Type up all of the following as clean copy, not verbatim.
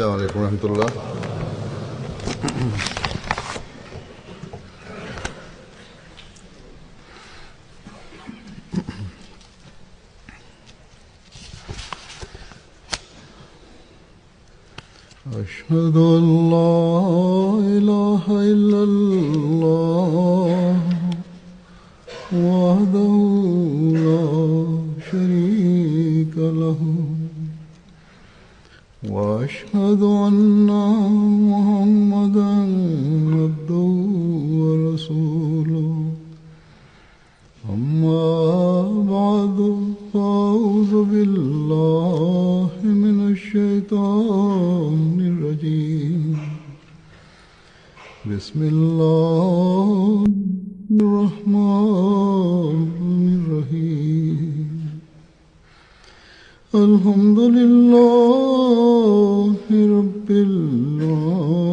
السلام عليكم ورحمة الله. أشهد أن لا إله إلا الله وحده لا شريك له وأشهد أن محمدا عبده ورسوله أما بعد فأعوذ بالله من الشيطان الرجيم بسم الله الرحمن الرحيم الحمد لله رب العالمين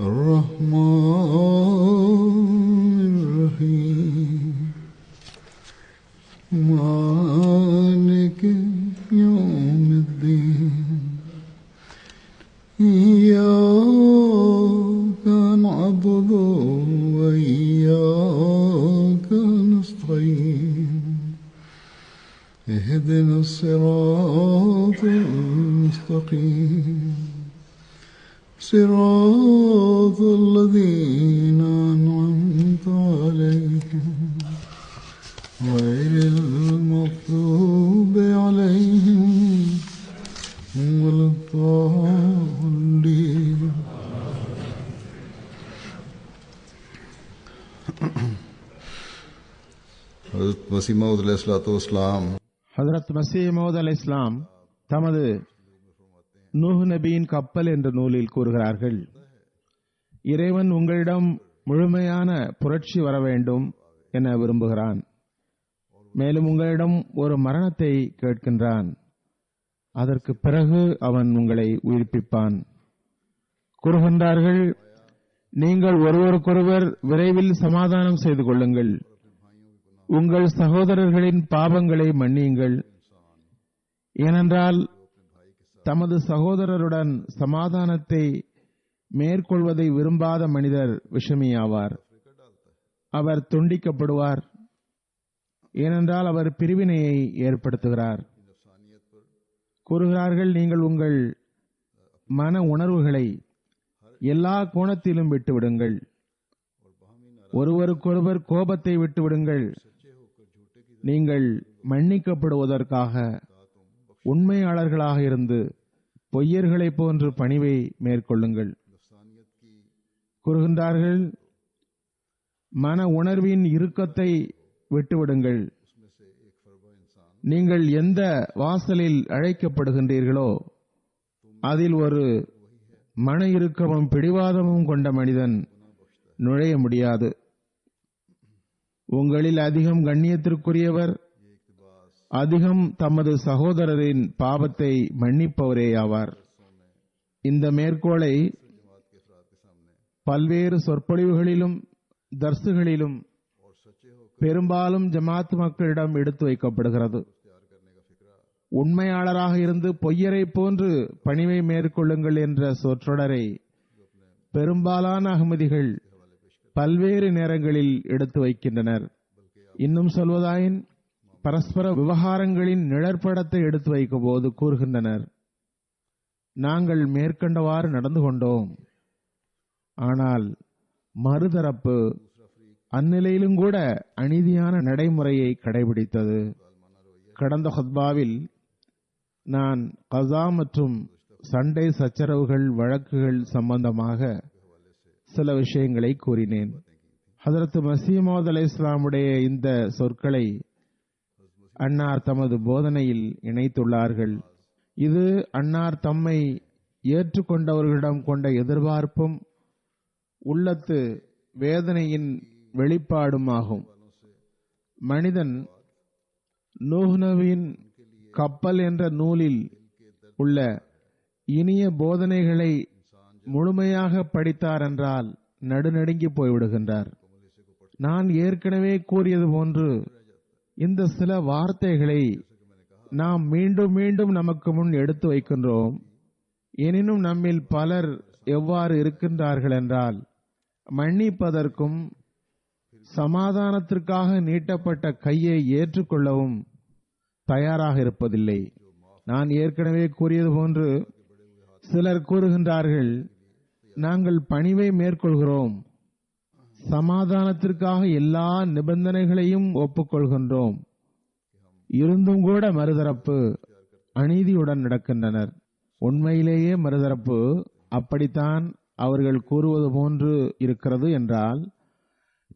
الرحمن الرحيم مالك يوم الدين إياك نعبد وإياك نستعين اهدنا الصراط المستقيم صراط الذين أنعمت عليهم غير المغضوب عليهم ولا الضالين. ஹஜ்ரத் மஸீஹ் மவ்ஊத் அலைஹிஸ்ஸலாத்து வஸ்ஸலாம் ஹஜ்ரத் மஸீஹ் மவ்ஊத் அலைஹிஸ்ஸலாம் தமது நூஹ் நபியின் கப்பல் என்ற நூலில் கூறுகிறார்கள், இறைவன் உங்களிடம் முழுமையான புரட்சி வர வேண்டும் என விரும்புகிறான். மேலும் உங்களிடம் ஒரு மரணத்தை கேட்கின்றான். அதற்கு பிறகு அவன் உங்களை உயிர்ப்பிப்பான். கூறுகின்றார்கள், நீங்கள் ஒருவருக்கொருவர் விரைவில் சமாதானம் செய்து கொள்ளுங்கள். உங்கள் சகோதரர்களின் பாவங்களை மன்னியுங்கள். ஏனென்றால் தமது சகோதரருடன் சமாதானத்தை மேற்கொள்வதை விரும்பாத மனிதர் விஷமியாவார். அவர் துண்டிக்கப்படுவார். ஏனென்றால் அவர் பிரிவினையை ஏற்படுத்துகிறார். கூறுகிறார்கள், நீங்கள் உங்கள் மன உணர்வுகளை எல்லா கோணத்திலும் விட்டுவிடுங்கள். ஒருவருக்கொருவர் கோபத்தை விட்டுவிடுங்கள். நீங்கள் மன்னிக்கப்படுவதற்காக உண்மையாளர்களாக இருந்து பொய்யர்களைப் போன்று பணிவை மேற்கொள்ளுங்கள். கூறுகின்றார்கள், மன உணர்வின் இறுக்கத்தை விட்டுவிடுங்கள். நீங்கள் எந்த வாசலில் அழைக்கப்படுகின்றீர்களோ அதில் ஒரு மன இறுக்கமும் பிடிவாதமும் கொண்ட மனிதன் நுழைய முடியாது. உங்களில் அதிகம் கண்ணியத்திற்குரியவர் அதிகம் தமது சகோதரரின் பாவத்தை மன்னிப்பவரேயாவார். இந்த மேற்கோளை பல்வேறு சொற்பொழிவுகளிலும் தர்சுகளிலும் பெரும்பாலும் ஜமாத் மக்களிடம் எடுத்து வைக்கப்படுகிறது. உண்மையாளராக இருந்து பொய்யரை போன்று பணிவை மேற்கொள்ளுங்கள் என்ற சொற்றொடரை பெரும்பாலான அகமதிகள் பல்வேறு நேரங்களில் எடுத்து வைக்கின்றனர். இன்னும் சொல்வதாயின் பரஸ்பர விவகாரங்களின் நிழற்படத்தை எடுத்து வைக்கும் போது கூறுகின்றனர், நாங்கள் மேற்கண்டவாறு நடந்து கொண்டோம். ஆனால் மறுதரப்பு அந்நிலையிலும் கூட அநீதியான நடைமுறையை கடைபிடித்தது. கடந்த ஹுத்பாவில் நான் கஸா மற்றும் சண்டை சச்சரவுகள் வழக்குகள் சம்பந்தமாக சில விஷயங்களை கூறினேன். ஹஜ்ரத் மஸீஹ் மவ்ஊத் அலைஹிஸ்ஸலாமுடைய இந்த சொற்களை அன்னார் தமது போதனையில் இணைத்துள்ளார்கள். இது அன்னார் தம்மை ஏற்றுக்கொண்டவர்களிடம் கொண்ட எதிர்பார்ப்பும் உள்ளத்து வேதனையின் வெளிப்பாடும் ஆகும். மனிதன் நூஹ் நபியின் கப்பல் என்ற நூலில் உள்ள இனிய போதனைகளை முழுமையாக படித்தார் என்றால் நடுநடுங்கி போய்விடுகின்றார். நான் ஏற்கனவே கூறியது போன்று இந்த சில வார்த்தைகளை நாம் மீண்டும் மீண்டும் நமக்கு முன் எடுத்து வைக்கின்றோம். எனினும் நம்மில் பலர் எவ்வாறு இருக்கின்றார்கள் என்றால், மன்னிப்பதற்கும் சமாதானத்திற்காக நீட்டப்பட்ட கையை ஏற்றுக்கொள்ளவும் தயாராக இருப்பதில்லை. நான் ஏற்கனவே கூறியது போன்று சிலர் கூறுகின்றார்கள், நாங்கள் பணிவை மேற்கொள்கிறோம், சமாதானத்திற்காக எல்லா நிபந்தனைகளையும் ஒப்புக்கொள்கின்றோம், இருந்தும் கூட மறுதரப்பு அநீதியுடன் நடக்கின்றனர். உண்மையிலேயே மறுதரப்பு அப்படித்தான் அவர்கள் கூறுவது போன்று இருக்கிறது என்றால்,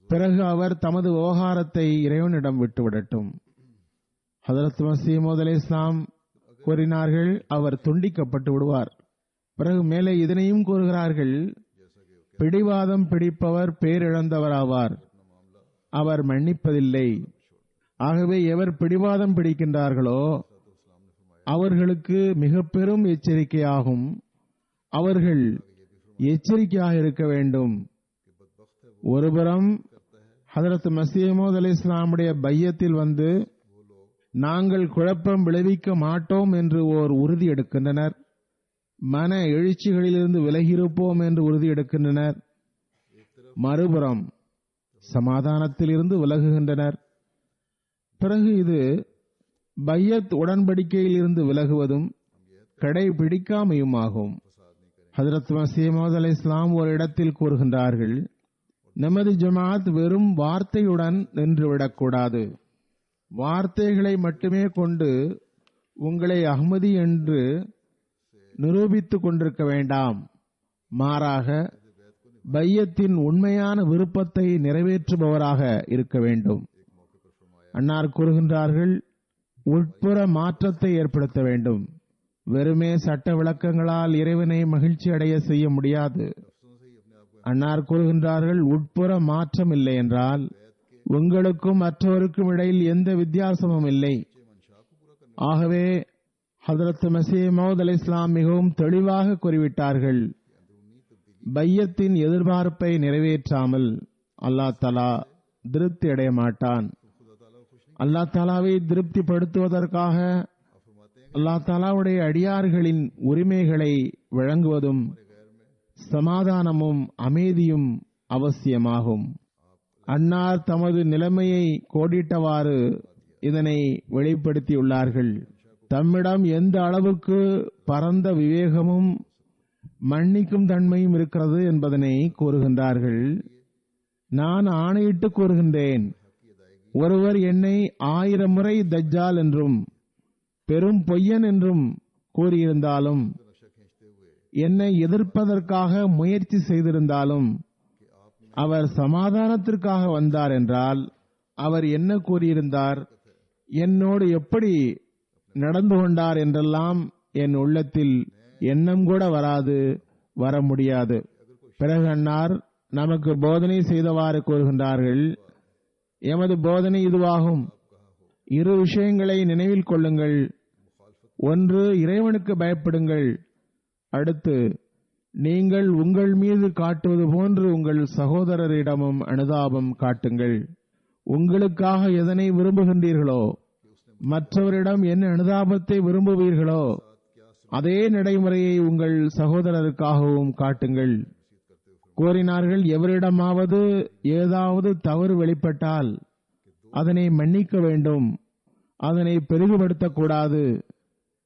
பிறகு அவர் தமது விவகாரத்தை இறைவனிடம் விட்டுவிடட்டும். ஹதரத் மஸீஹ் மவ்ஊத் அலைஹிஸ்ஸலாம் கூறினார்கள், அவர் துண்டிக்கப்பட்டு விடுவார். பிறகு மேலே இதனையும் கூறுகிறார்கள், பிடிவாதம் பிடிப்பவர் பேரிழந்தவராவார், அவர் மன்னிப்பதில்லை. ஆகவே எவர் பிடிவாதம் பிடிக்கின்றார்களோ அவர்களுக்கு மிக பெரும் எச்சரிக்கையாகும். அவர்கள் எச்சரிக்கையாக இருக்க வேண்டும். ஒருபுறம் ஹதரத் மஸீஹ் மவ்ஊத் அலைஹிஸ்ஸலாமுடைய பையத்தில் வந்து நாங்கள் குழப்பம் விளைவிக்க மாட்டோம் என்று ஓர் உறுதி எடுக்கின்றனர். மன எழுச்சிகளிலிருந்து விலகியிருப்போம் என்று உறுதி எடுக்கின்றனர். மறுபுறம் சமாதானத்தில் இருந்து விலகுகின்றனர். பிறகு இது பையத் உடன்படிக்கையில் இருந்து விலகுவதும் கடைபிடிக்காமையும் ஆகும். ஹதரத் மஸீஹ் மவ்ஊத் அலைஹிஸ்ஸலாம் ஒரு இடத்தில் கூறுகின்றார்கள், நமது ஜமாத் வெறும் வார்த்தையுடன் நின்றுவிடக்கூடாது. வார்த்தைகளை மட்டுமே கொண்டு உங்களை அஹ்மதி என்று நிரூபித்துக் கொண்டிருக்க வேண்டாம். மாறாக பையத்தின் உண்மையான விருப்பத்தை நிறைவேற்றுபவராக இருக்க வேண்டும். அன்னார் கூறுகின்றார்கள், உட்புற மாற்றத்தை ஏற்படுத்த வேண்டும். வெறுமே சட்ட விளக்கங்களால் இறைவனை மகிழ்ச்சி அடைய செய்ய முடியாது. அன்னார் கூறுகின்றார்கள், உட்புற மாற்றம் இல்லை என்றால் உங்களுக்கும் மற்றவருக்கும் இடையில் எந்த வித்தியாசமும் இல்லை. ஆகவே ஹதரத் மஸீஹ் மவ்ஊத் அலைஹிஸ்ஸலாம் மிகவும் தெளிவாக கூறிவிட்டார்கள், பையத்தின் எதிர்பார்ப்பை நிறைவேற்றாமல் அல்லாஹ் தஆலா திருப்தி அடைய மாட்டான். அல்லாஹ் தஆலாவை திருப்திப்படுத்துவதற்காக அல்லாஹ் தஆலாவுடைய அடியார்களின் உரிமைகளை வழங்குவதும் சமாதானமும் அமைதியும் அவசியமாகும். அன்னார் தமது நிலைமையை கோடிட்டவாறு இதனை வெளிப்படுத்தியுள்ளார்கள். தம்மிடம் எந்த அளவுக்கு பரந்த விவேகமும் மன்னிக்கும் தன்மையும் இருக்கிறது என்பதனை கூறுகின்றார்கள். நான் ஆணையிட்டு கூறுகின்றேன், ஒருவர் என்னை 1000 முறை தஜ்ஜால் என்றும் பெரும் பொய்யன் என்றும் கூறியிருந்தாலும், என்னை எதிர்ப்பதற்காக முயற்சி செய்திருந்தாலும், அவர் சமாதானத்திற்காக வந்தார் என்றால் அவர் என்ன கூறியிருந்தார், என்னோடு எப்படி நடந்து கொண்டார் என்றெல்லாம் என் உள்ளத்தில் எண்ணம் கூட வர முடியாது. பிறகு அன்னார் நமக்கு போதனை செய்தவாறு கூறுகின்றார்கள், எமது போதனை இதுவாகும். 2 விஷயங்களை நினைவில் கொள்ளுங்கள். ஒன்று, இறைவனுக்கு பயப்படுங்கள். அடுத்து, நீங்கள் உங்கள் மீது காட்டுவது போன்று உங்கள் சகோதரரிடமும் அனுதாபம் காட்டுங்கள். உங்களுக்காக எதனை விரும்புகின்றீர்களோ, மற்றவரிடம் என்ன அனுதாபத்தை விரும்புவீர்களோ, அதே நடைமுறையை உங்கள் சகோதரருக்காகவும் காட்டுங்கள். கூறினார்கள், எவரிடமாவது ஏதாவது தவறு வெளிப்பட்டால் அதனை மன்னிக்க வேண்டும், அதனை பெரிதுபடுத்தக்கூடாது.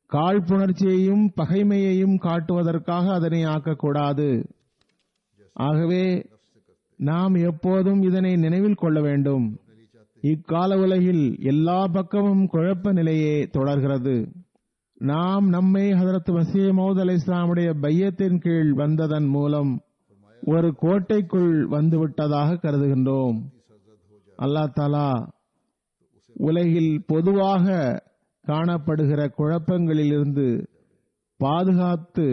காழ்ப்புணர்ச்சியையும் பகைமையையும் காட்டுவதற்காக அதனை ஆக்கக்கூடாது. ஆகவே நாம் எப்போதும் இதனை நினைவில் கொள்ள வேண்டும். இக்கால உலகில் எல்லா பக்கமும் குழப்ப நிலையே தொடர்கிறது. நாம் நம்மை ஹதரத் மஸீஹ் மவ்ஊத் அலைஹிஸ்ஸலாமுடைய பையத்தின் கீழ் வந்ததன் மூலம் ஒரு கோட்டைக்குள் வந்துவிட்டதாக கருதுகின்றோம். அல்லாஹ் தஆலா உலகில் பொதுவாக காணப்படுகிற குழப்பங்களிலிருந்து பாதுகாத்து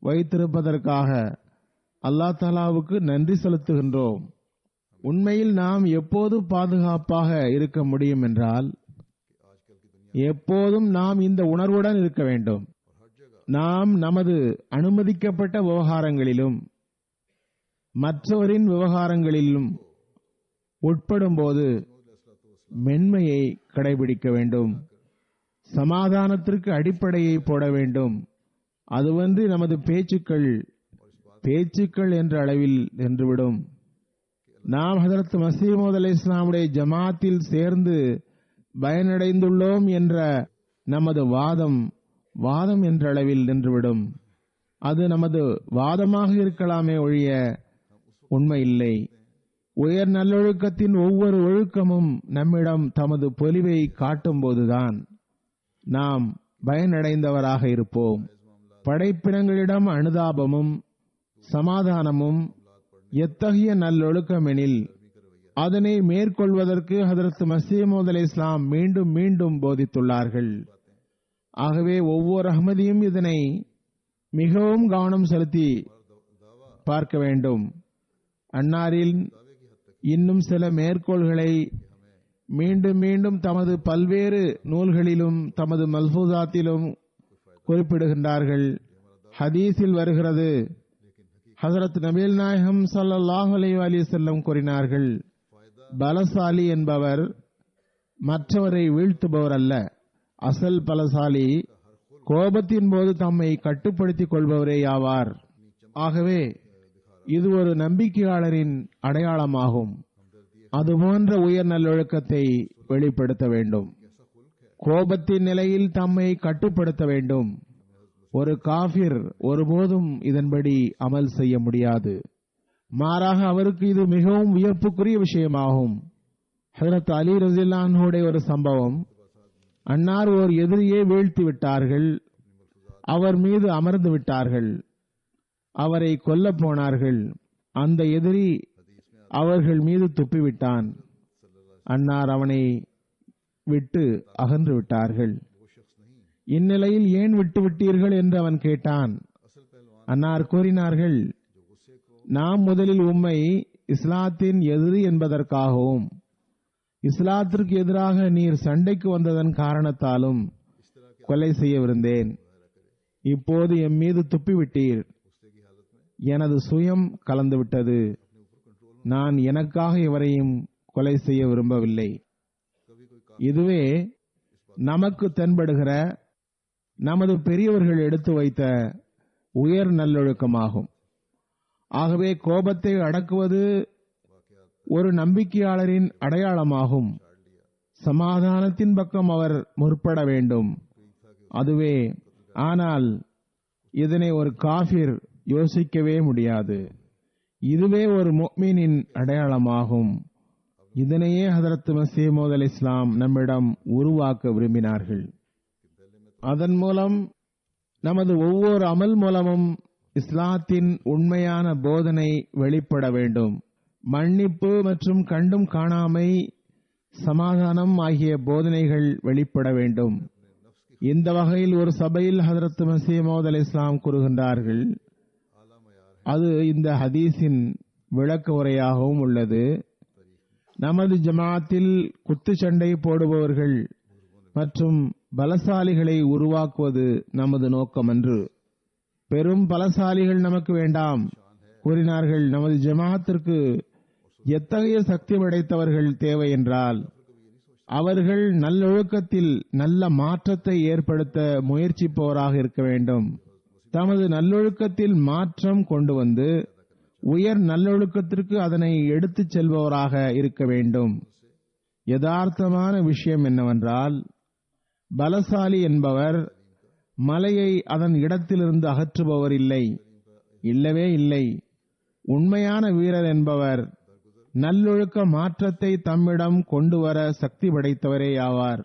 வைத்திருப்பதற்காக அல்லாஹ் தஆலாவுக்கு நன்றி செலுத்துகின்றோம். உண்மையில் நாம் எப்போது பாதுகாப்பாக இருக்க முடியும் என்றால், எப்போதும் நாம் இந்த உணர்வுடன் இருக்க வேண்டும். நாம் நமது அனுமதிக்கப்பட்ட விவகாரங்களிலும் மற்றவரின் விவகாரங்களிலும் உட்படும் போது மென்மையை கடைபிடிக்க வேண்டும். சமாதானத்திற்கு அடிப்படையை போட வேண்டும். அதுவன்றி நமது பேச்சுக்கள் என்ற அளவில் நின்றுவிடும். நாம் ஹஜரத் மஸீஹ் மவ்ஊத் அலைஹிஸ்ஸலாமுடைய ஜமாத்தில் சேர்ந்து பயனடைந்துள்ளோம் என்ற நமது வாதம் என்ற அளவில் நின்றுவிடும். அது நமது வாதமாக இருக்கலாமே ஒழிய உண்மை இல்லை. உயர் நல்லொழுக்கத்தின் ஒவ்வொரு ஒழுக்கமும் நம்மிடம் தமது பொலிவை காட்டும் போதுதான் நாம் பயனடைந்தவராக இருப்போம். படைப்பினங்களிடம் அனுதாபமும் சமாதானமும் எத்தகைய நல்லொழுக்கமெனில் அதனை மேற்கொள்வதற்கு ஹஜரத் மஸீஹ் மவ்ஊத் அலைஹிஸ்ஸலாம் மீண்டும் மீண்டும் போதித்துள்ளார்கள். ஆகவே ஒவ்வொரு அஹ்மதியும் இதனை மிகவும் கவனம் செலுத்தி பார்க்க வேண்டும். அன்னாரின் இன்னும் சில மேற்கோள்களை மீண்டும் மீண்டும் தமது பல்வேறு நூல்களிலும் தமது மல்ஃபூசாத்திலும் குறிப்பிடுகின்றார்கள். ஹதீஸில் வருகிறது, ஹஜரத் நபிகள் நாயகம் ஸல்லல்லாஹு அலைஹி வஸல்லம் கூறினார்கள், பலசாலி என்பவர் மற்றவரை வீழ்த்துபவர் அல்ல, அசல் பலசாலி கோபத்தின் போது தம்மை கட்டுப்படுத்திக் கொள்பவரே ஆவார். ஆகவே இது ஒரு நம்பிக்கையாளரின் அடையாளமாகும். அதுபோன்ற உயர் நல்லொழுக்கத்தை வெளிப்படுத்த வேண்டும். கோபத்தின் நிலையில் தம்மை கட்டுப்படுத்த வேண்டும். ஒரு காஃபிர் ஒருபோதும் இதன்படி அமல் செய்ய முடியாது. மாறாக அவருக்கு இது மிகவும் வியப்புக்குரிய விஷயமாகும். ஹஜரத் அலி ரலியல்லாஹு அன்ஹுடைய ஒரு சம்பவம், அன்னார் ஓர் எதிரியை வீழ்த்தி விட்டார்கள். அவர் மீது அமர்ந்து விட்டார்கள். அவரை கொல்ல போனார்கள். அந்த எதிரி அவர்கள் மீது துப்பிவிட்டான். அன்னார் அவனை விட்டு அகன்று விட்டார்கள். இந்நிலையில் ஏன் விட்டு விட்டீர்கள் என்று அவன் கேட்டான். அன்னார் கூறினார்கள், நாம் முதலில் உம்மை இஸ்லாத்தின் எதிரி என்பதற்காகவும் இஸ்லாத்திற்கு எதிராக நீர் சண்டைக்கு வந்ததன் காரணத்தாலும் கொலை செய்யவிருந்தேன். இப்போது எம் மீது துப்பிவிட்டீர். எனது சுயம் கலந்துவிட்டது. நான் எனக்காக எவரையும் கொலை செய்ய விரும்பவில்லை. இதுவே நமக்கு தென்படுகிற நமது பெரியவர்கள் எடுத்து வைத்த உயர் நல்லொழுக்கமாகும். ஆகவே கோபத்தை அடக்குவது ஒரு நம்பிக்கையாளரின் அடையாளமாகும். சமாதானத்தின் பக்கம் அவர் முற்பட வேண்டும். அதுவே, ஆனால் இதனை ஒரு காஃபிர் யோசிக்கவே முடியாது. இதுவே ஒரு முஃமினின் அடையாளமாகும். இதனையே ஹஜரத் மஸீஹ் மவ்ஊத் அலைஹிஸ்ஸலாம் நம்மிடம் உருவாக்க விரும்பினார்கள். அதன் மூலம் நமது ஒவ்வொரு அமல் மூலமும் இஸ்லாத்தின் உண்மையான போதனை வெளிப்பட வேண்டும். மன்னிப்பு மற்றும் கண்டும் காணாமை, சமாதானம் ஆகிய போதனைகள் வெளிப்பட வேண்டும். இந்த வகையில் ஒரு சபையில் ஹஜரத் மஸீஹ் மவ்ஊத் அலைஹிஸ்ஸலாம் கூறுகின்றார்கள், அது இந்த ஹதீஸின் விளக்க உரையாகவும் உள்ளது. நமது ஜமாத்தில் குத்துச்சண்டை போடுபவர்கள் மற்றும் பலசாலிகளை உருவாக்குவது நமது நோக்கமன்று. பெரும் பலசாலிகள் நமக்கு வேண்டாம். கூறினார்கள், நமது ஜமாத்திற்கு எத்தகைய சக்தி படைத்தவர்கள் தேவை என்றால் அவர்கள் நல்லொழுக்கத்தில் நல்ல மாற்றத்தை ஏற்படுத்த முயற்சிப்பவராக இருக்க வேண்டும். தமது நல்லொழுக்கத்தில் மாற்றம் கொண்டு வந்து உயர் நல்லொழுக்கத்திற்கு அதனை எடுத்துச் செல்பவராக இருக்க வேண்டும். யதார்த்தமான விஷயம் என்னவென்றால், பலசாலி என்பவர் மலையை அதன் இடத்திலிருந்து அகற்றுபவர் இல்லை, இல்லவே இல்லை. உண்மையான வீரர் என்பவர் நல்லொழுக்க மாற்றத்தை தம்மிடம் கொண்டு வர சக்தி படைத்தவரே ஆவார்.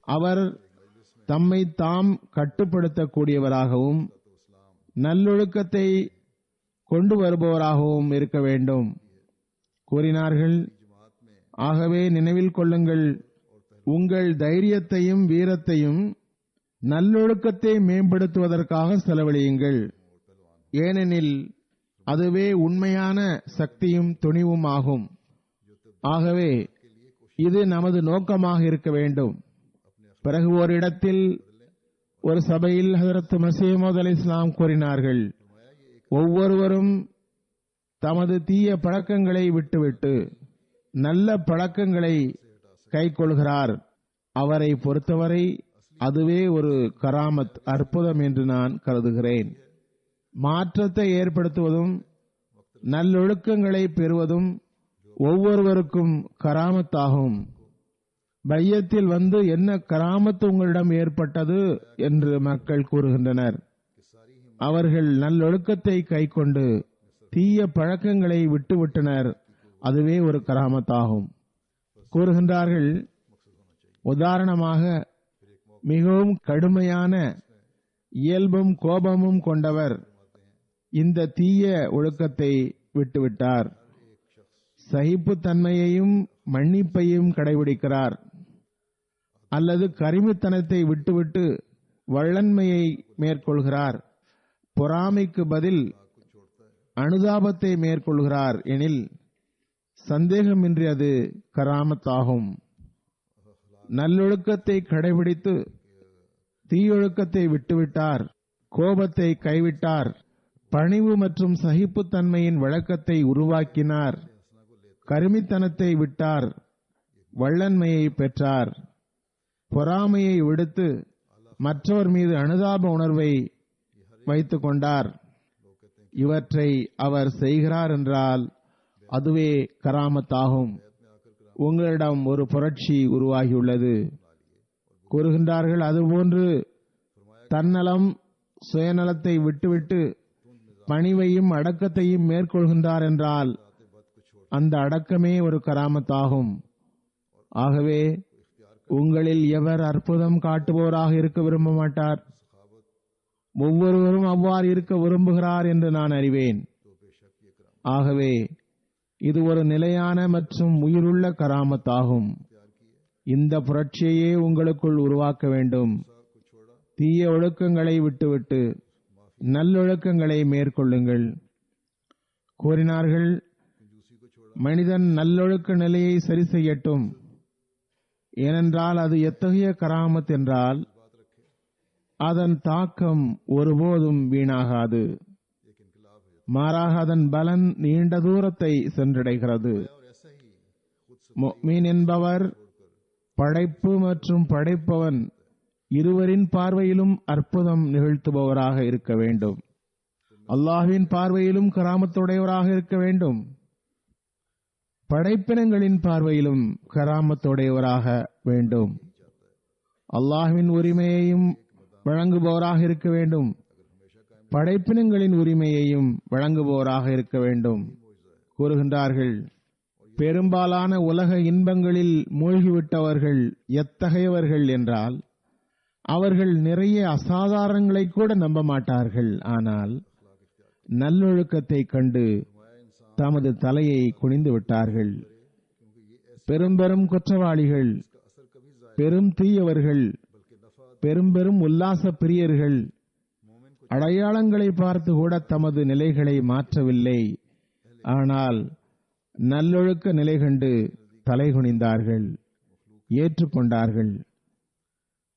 அவர் தம்மை தாம் கட்டுப்படுத்தக்கூடியவராகவும் நல்லொழுக்கத்தை கொண்டு வருபவராகவும் இருக்க வேண்டும் கூறினார்கள். ஆகவே நினைவில் கொள்ளுங்கள், உங்கள் தைரியத்தையும் வீரத்தையும் நல்லொழுக்கத்தை மேம்படுத்துவதற்காக செலவழியுங்கள். ஏனெனில் அதுவே உண்மையான சக்தியும் துணிவும் ஆகும். ஆகவே இது நமது நோக்கமாக இருக்க வேண்டும். பிறகு ஓரிடத்தில் ஒரு சபையில் ஹஜரத் மஸீஹ் மவ்ஊத் அலைஹிஸ்ஸலாம் கூறினார்கள், ஒவ்வொருவரும் தமது தீய பழக்கங்களை விட்டுவிட்டு நல்ல பழக்கங்களை கைக்கொள்கிறார். அவரை பொறுத்தவரை அதுவே ஒரு கராமத், அற்புதம் என்று நான் கருதுகிறேன். மாற்றத்தை ஏற்படுத்துவதும் நல்லொழுக்கங்களை பெறுவதும் ஒவ்வொருவருக்கும் கராமத்தாகும். பையத்தில் வந்து என்ன கராமத்து உங்களிடம் ஏற்பட்டது என்று மக்கள் கூறுகின்றனர். அவர்கள் நல்லொழுக்கத்தை கைக்கொண்டு தீய பழக்கங்களை விட்டுவிட்டனர். அதுவே ஒரு கராமத்தாகும். கூறுகின்றார்கள், உதாரணமாக மிகவும் கடுமையான இயல்பும் கோபமும் கொண்டவர் இந்த தீய ஒழுக்கத்தை விட்டுவிட்டார். சகிப்புத்தன்மையையும் மன்னிப்பையும் கடைபிடிக்கிறார். அல்லது கரிமித்தனத்தை விட்டுவிட்டு வள்ளன்மையை மேற்கொள்கிறார். பொறாமைக்கு பதில் அனுதாபத்தை மேற்கொள்கிறார் எனில் சந்தேகமின்றி அது கராமத்தாகும். நல்லொழுக்கத்தை கடைபிடித்து தீயொழுக்கத்தை விட்டுவிட்டார். கோபத்தை கைவிட்டார். பணிவு மற்றும் சகிப்புத்தன்மையின் வழக்கத்தை உருவாக்கினார். கருமித்தனத்தை விட்டார். வள்ளன்மையை பெற்றார். பொறாமையை விடுத்து மற்றவர் மீது அனுதாப உணர்வை வைத்துக் கொண்டார். இவற்றை அவர் செய்கிறார் என்றால் அதுவே கராமத்தாகும். உங்களிடம் ஒரு புரட்சி உருவாகியுள்ளது. கூறுகின்றார்கள், அதுபோன்று தன்னலம் சுயநலத்தை விட்டுவிட்டு பணிவையும் அடக்கத்தையும் மேற்கொள்கின்றார் என்றால் அந்த அடக்கமே ஒரு கராமத்தாகும். ஆகவே உங்களில் எவர் அற்புதம் காட்டுபவராக இருக்க விரும்ப மாட்டார்? ஒவ்வொருவரும் அவ்வாறு இருக்க விரும்புகிறார் என்று நான் அறிவேன். ஆகவே இது ஒரு நிலையான மற்றும் உயிருள்ள கராமத்தாகும். இந்த புரட்சியையே உங்களுக்குள் உருவாக்க வேண்டும். தீய ஒழுக்கங்களை விட்டுவிட்டு நல்லொழுக்கங்களை மேற்கொள்ளுங்கள். கூறினார்கள், மனிதன் நல்லொழுக்க நிலையை சரி செய்யட்டும். ஏனென்றால் அது எத்தகைய கராமத் என்றால் அதன் தாக்கம் ஒருபோதும் வீணாகாது. மாறாக அதன் பலன் நீண்ட தூரத்தை சென்றடைகிறது. முஃமின் என்பவர் படைப்பு மற்றும் படைப்பவன் இருவரின் பார்வையிலும் அற்புதம் நிகழ்த்துபவராக இருக்க வேண்டும். அல்லாஹ்வின் பார்வையிலும் கராமத்துடையவராக இருக்க வேண்டும். படைப்பினங்களின் பார்வையிலும் கராமத்துடையவராக வேண்டும். அல்லாஹ்வின் உரிமையையும் வழங்குபவராக இருக்க வேண்டும். படைப்பினங்களின் உரிமையையும் வழங்குபவராக இருக்க வேண்டும். கூறுகின்றார்கள், பெரும்பாலான உலக இன்பங்களில் மூழ்கிவிட்டவர்கள் எத்தகையவர்கள் என்றால் அவர்கள் நிறைய அசாதாரணங்களை கூட நம்ப மாட்டார்கள். ஆனால் நல்லொழுக்கத்தை கண்டு தமது தலையை குனிந்து விட்டார்கள். பெரும் பெரும் குற்றவாளிகள், பெரும் தீயவர்கள், பெரும் பெரும் உல்லாச பிரியர்கள் அடையாளங்களை பார்த்து கூட தமது நிலைகளை மாற்றவில்லை. ஆனால் நல்லொழுக்க நிலை கண்டு தலைகுனிந்தார்கள், ஏற்றுக்கொண்டார்கள்.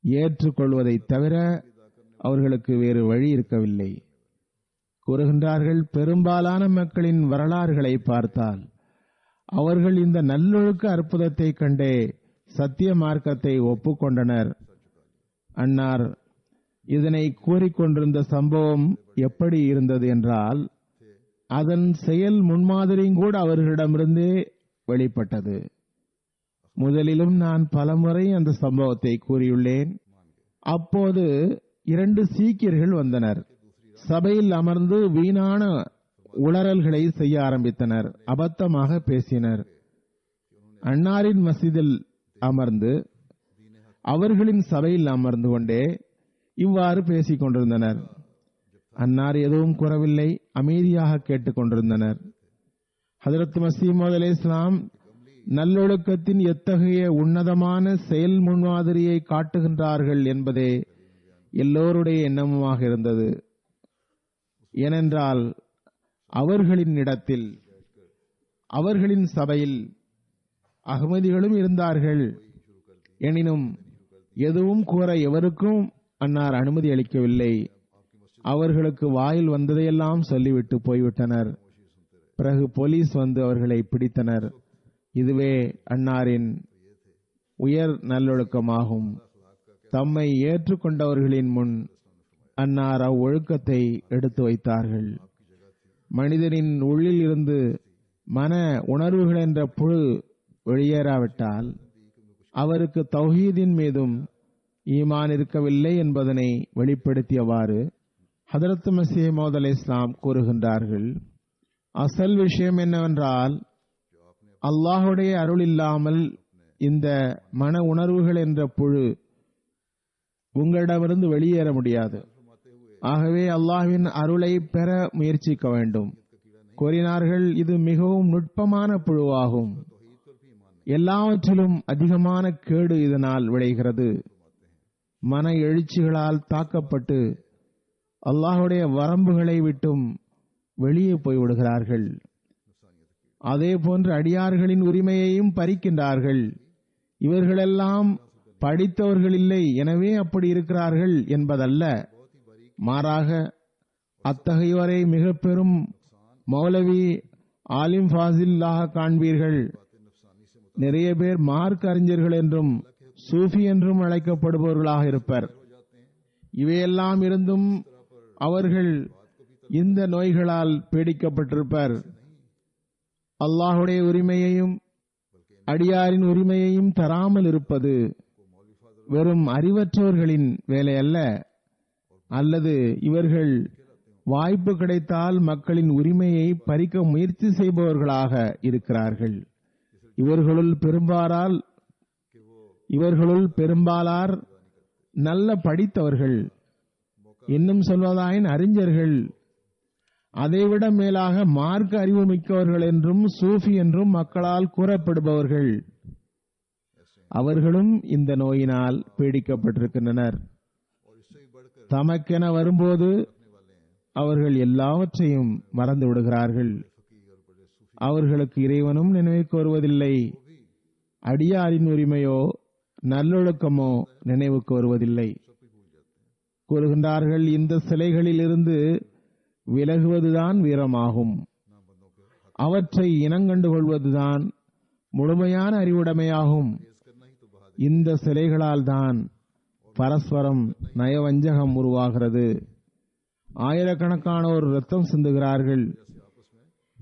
ஏற்றுக்கொள்வதை தவிர அவர்களுக்கு வேறு வழி இருக்கவில்லை. கூறுகின்றார்கள், பெரும்பாலான மக்களின் வரலாறுகளை பார்த்தால் அவர்கள் இந்த நல்லொழுக்க அற்புதத்தை கண்டே சத்திய மார்க்கத்தை ஒப்புக்கொண்டனர். அன்னார் இதனை கூறிக்கொண்டிருந்த சம்பவம் எப்படி இருந்தது என்றால் அதன் செயல் முன்மாதிரியும் கூட அவர்களிடமிருந்தே வெளிப்பட்டது. முதலிலும் நான் பலமுறை அந்த சம்பவத்தை கூறியுள்ளேன். அப்போது 2 சீக்கியர்கள் வந்தனர். சபையில் அமர்ந்து வீணான உளறல்களை செய்ய ஆரம்பித்தனர். அபத்தமாக பேசினர். அன்னாரின் மஸ்ஜிதில் அமர்ந்து அவர்களின் சபையில் அமர்ந்து கொண்டே இவ்வாறு பேசிக் கொண்டிருந்தனர். அன்னார் எதுவும் கூறவில்லை, அமைதியாக கேட்டுக் கொண்டிருந்தனர். ஹஜ்ரத் மஸீஹ் மவ்ஊத் அலைஹிஸ்ஸலாம் நல்லொழுக்கத்தின் எத்தகைய உன்னதமான செயல் முன்மாதிரியை காட்டுகின்றார்கள் என்பதே எல்லோருடைய எண்ணமுமாக இருந்தது. ஏனென்றால் அவர்களின் இடத்தில், அவர்களின் சபையில் அகமதிகளும் இருந்தார்கள். எனினும் எதுவும் கூற எவருக்கும் அன்னார் அனுமதி அளிக்கவில்லை. அவர்களுக்கு வாயில் வந்ததையெல்லாம் சொல்லிவிட்டு போய்விட்டனர். பிறகு போலீஸ் வந்து அவர்களை பிடித்தனர். இதுவே அன்னாரின் உயர் நல்லொழுக்கமாகும். தம்மை ஏற்றுக்கொண்டவர்களின் முன் அன்னார் அவ்வொழுக்கத்தை எடுத்து வைத்தார்கள். மனிதனின் உள்ளில் இருந்து மன உணர்வுகள் என்ற புழு வெளியேறாவிட்டால் அவருக்கு தௌஹீதின் மீதும் ஈமான் இருக்கவில்லை என்பதனை வெளிப்படுத்தியவாறு ஹதரத் மஸீஹ் மவ்ஊத் அலைஹிஸ்ஸலாம் கூறுகின்றார்கள், அசல் விஷயம் என்னவென்றால் அல்லாஹுடைய அருள் இல்லாமல் இந்த மன உணர்வுகள் என்ற புழு உங்களிடமிருந்து வெளியேற முடியாது. ஆகவே அல்லாஹ்வின் அருளை பெற முயற்சிக்க வேண்டும். கூறினார்கள், இது மிகவும் நுட்பமான புழுவாகும். எல்லாவற்றிலும் அதிகமான கேடு இதனால் விளைகிறது. மன எழுச்சிகளால் தாக்கப்பட்டு அல்லாஹுடைய வரம்புகளை விட்டும் வெளியே போய்விடுகிறார்கள். அதே போன்று அடியார்களின் உரிமையையும் பறிக்கின்றார்கள். இவர்களெல்லாம் படித்தவர்கள் இல்லை, எனவே அப்படி இருக்கிறார்கள் என்பதல்ல. மாறாக அத்தகையோரை மிக பெரும் மௌலவி ஆலிம் ஃபாசில்லாக காண்பீர்கள். நிறைய பேர் மார்க் அறிஞர்கள் என்றும் சூஃபி என்றும் அழைக்கப்படுபவர்களாக இருப்பர். இவையெல்லாம் இருந்தும் அவர்கள் இந்த நோய்களால் பீடிக்கப்பட்டிருப்பர். அல்லாஹுடைய உரிமையையும் அடியாரின் உரிமையையும் தராமல் இருப்பது வெறும் அறிவற்றவர்களின் வேலை அல்ல. அல்லது இவர்கள் வாய்ப்பு கிடைத்தால் மக்களின் உரிமையை பறிக்க முயற்சி செய்பவர்களாக இருக்கிறார்கள். இவர்களுள் பெரும்பாலார் நல்ல படித்தவர்கள், இன்னும் சொல்வதாயின் அறிஞர்கள், அதைவிட மேலாக மார்க்க அறிவு மிக்கவர்கள் என்றும் சூஃபி என்றும் மக்களால் கூறப்படுபவர்கள். அவர்களும் இந்த நோயினால் பீடிக்கப்பட்டிருக்கின்றனர். தமக்கென வரும்போது அவர்கள் எல்லாவற்றையும் மறந்து விடுகிறார்கள். அவர்களுக்கு இறைவனும் நினைவுக்கு வருவதில்லை. அடியாரின் உரிமையோ நல்லொழுக்கமோ நினைவுக்கு வருவதில்லை. கூறுகின்றார்கள், இந்த சிலைகளில் இருந்து விலகுவதுதான் வீரமாகும். அவற்றை இனங்கண்டு கொள்வதுதான் முழுமையான அறிவுடைமையாகும். இந்த சிலைகளால் தான் பரஸ்பரம் நயவஞ்சகம் உருவாகிறது. ஆயிரக்கணக்கானோர் ரத்தம் சிந்துகிறார்கள்.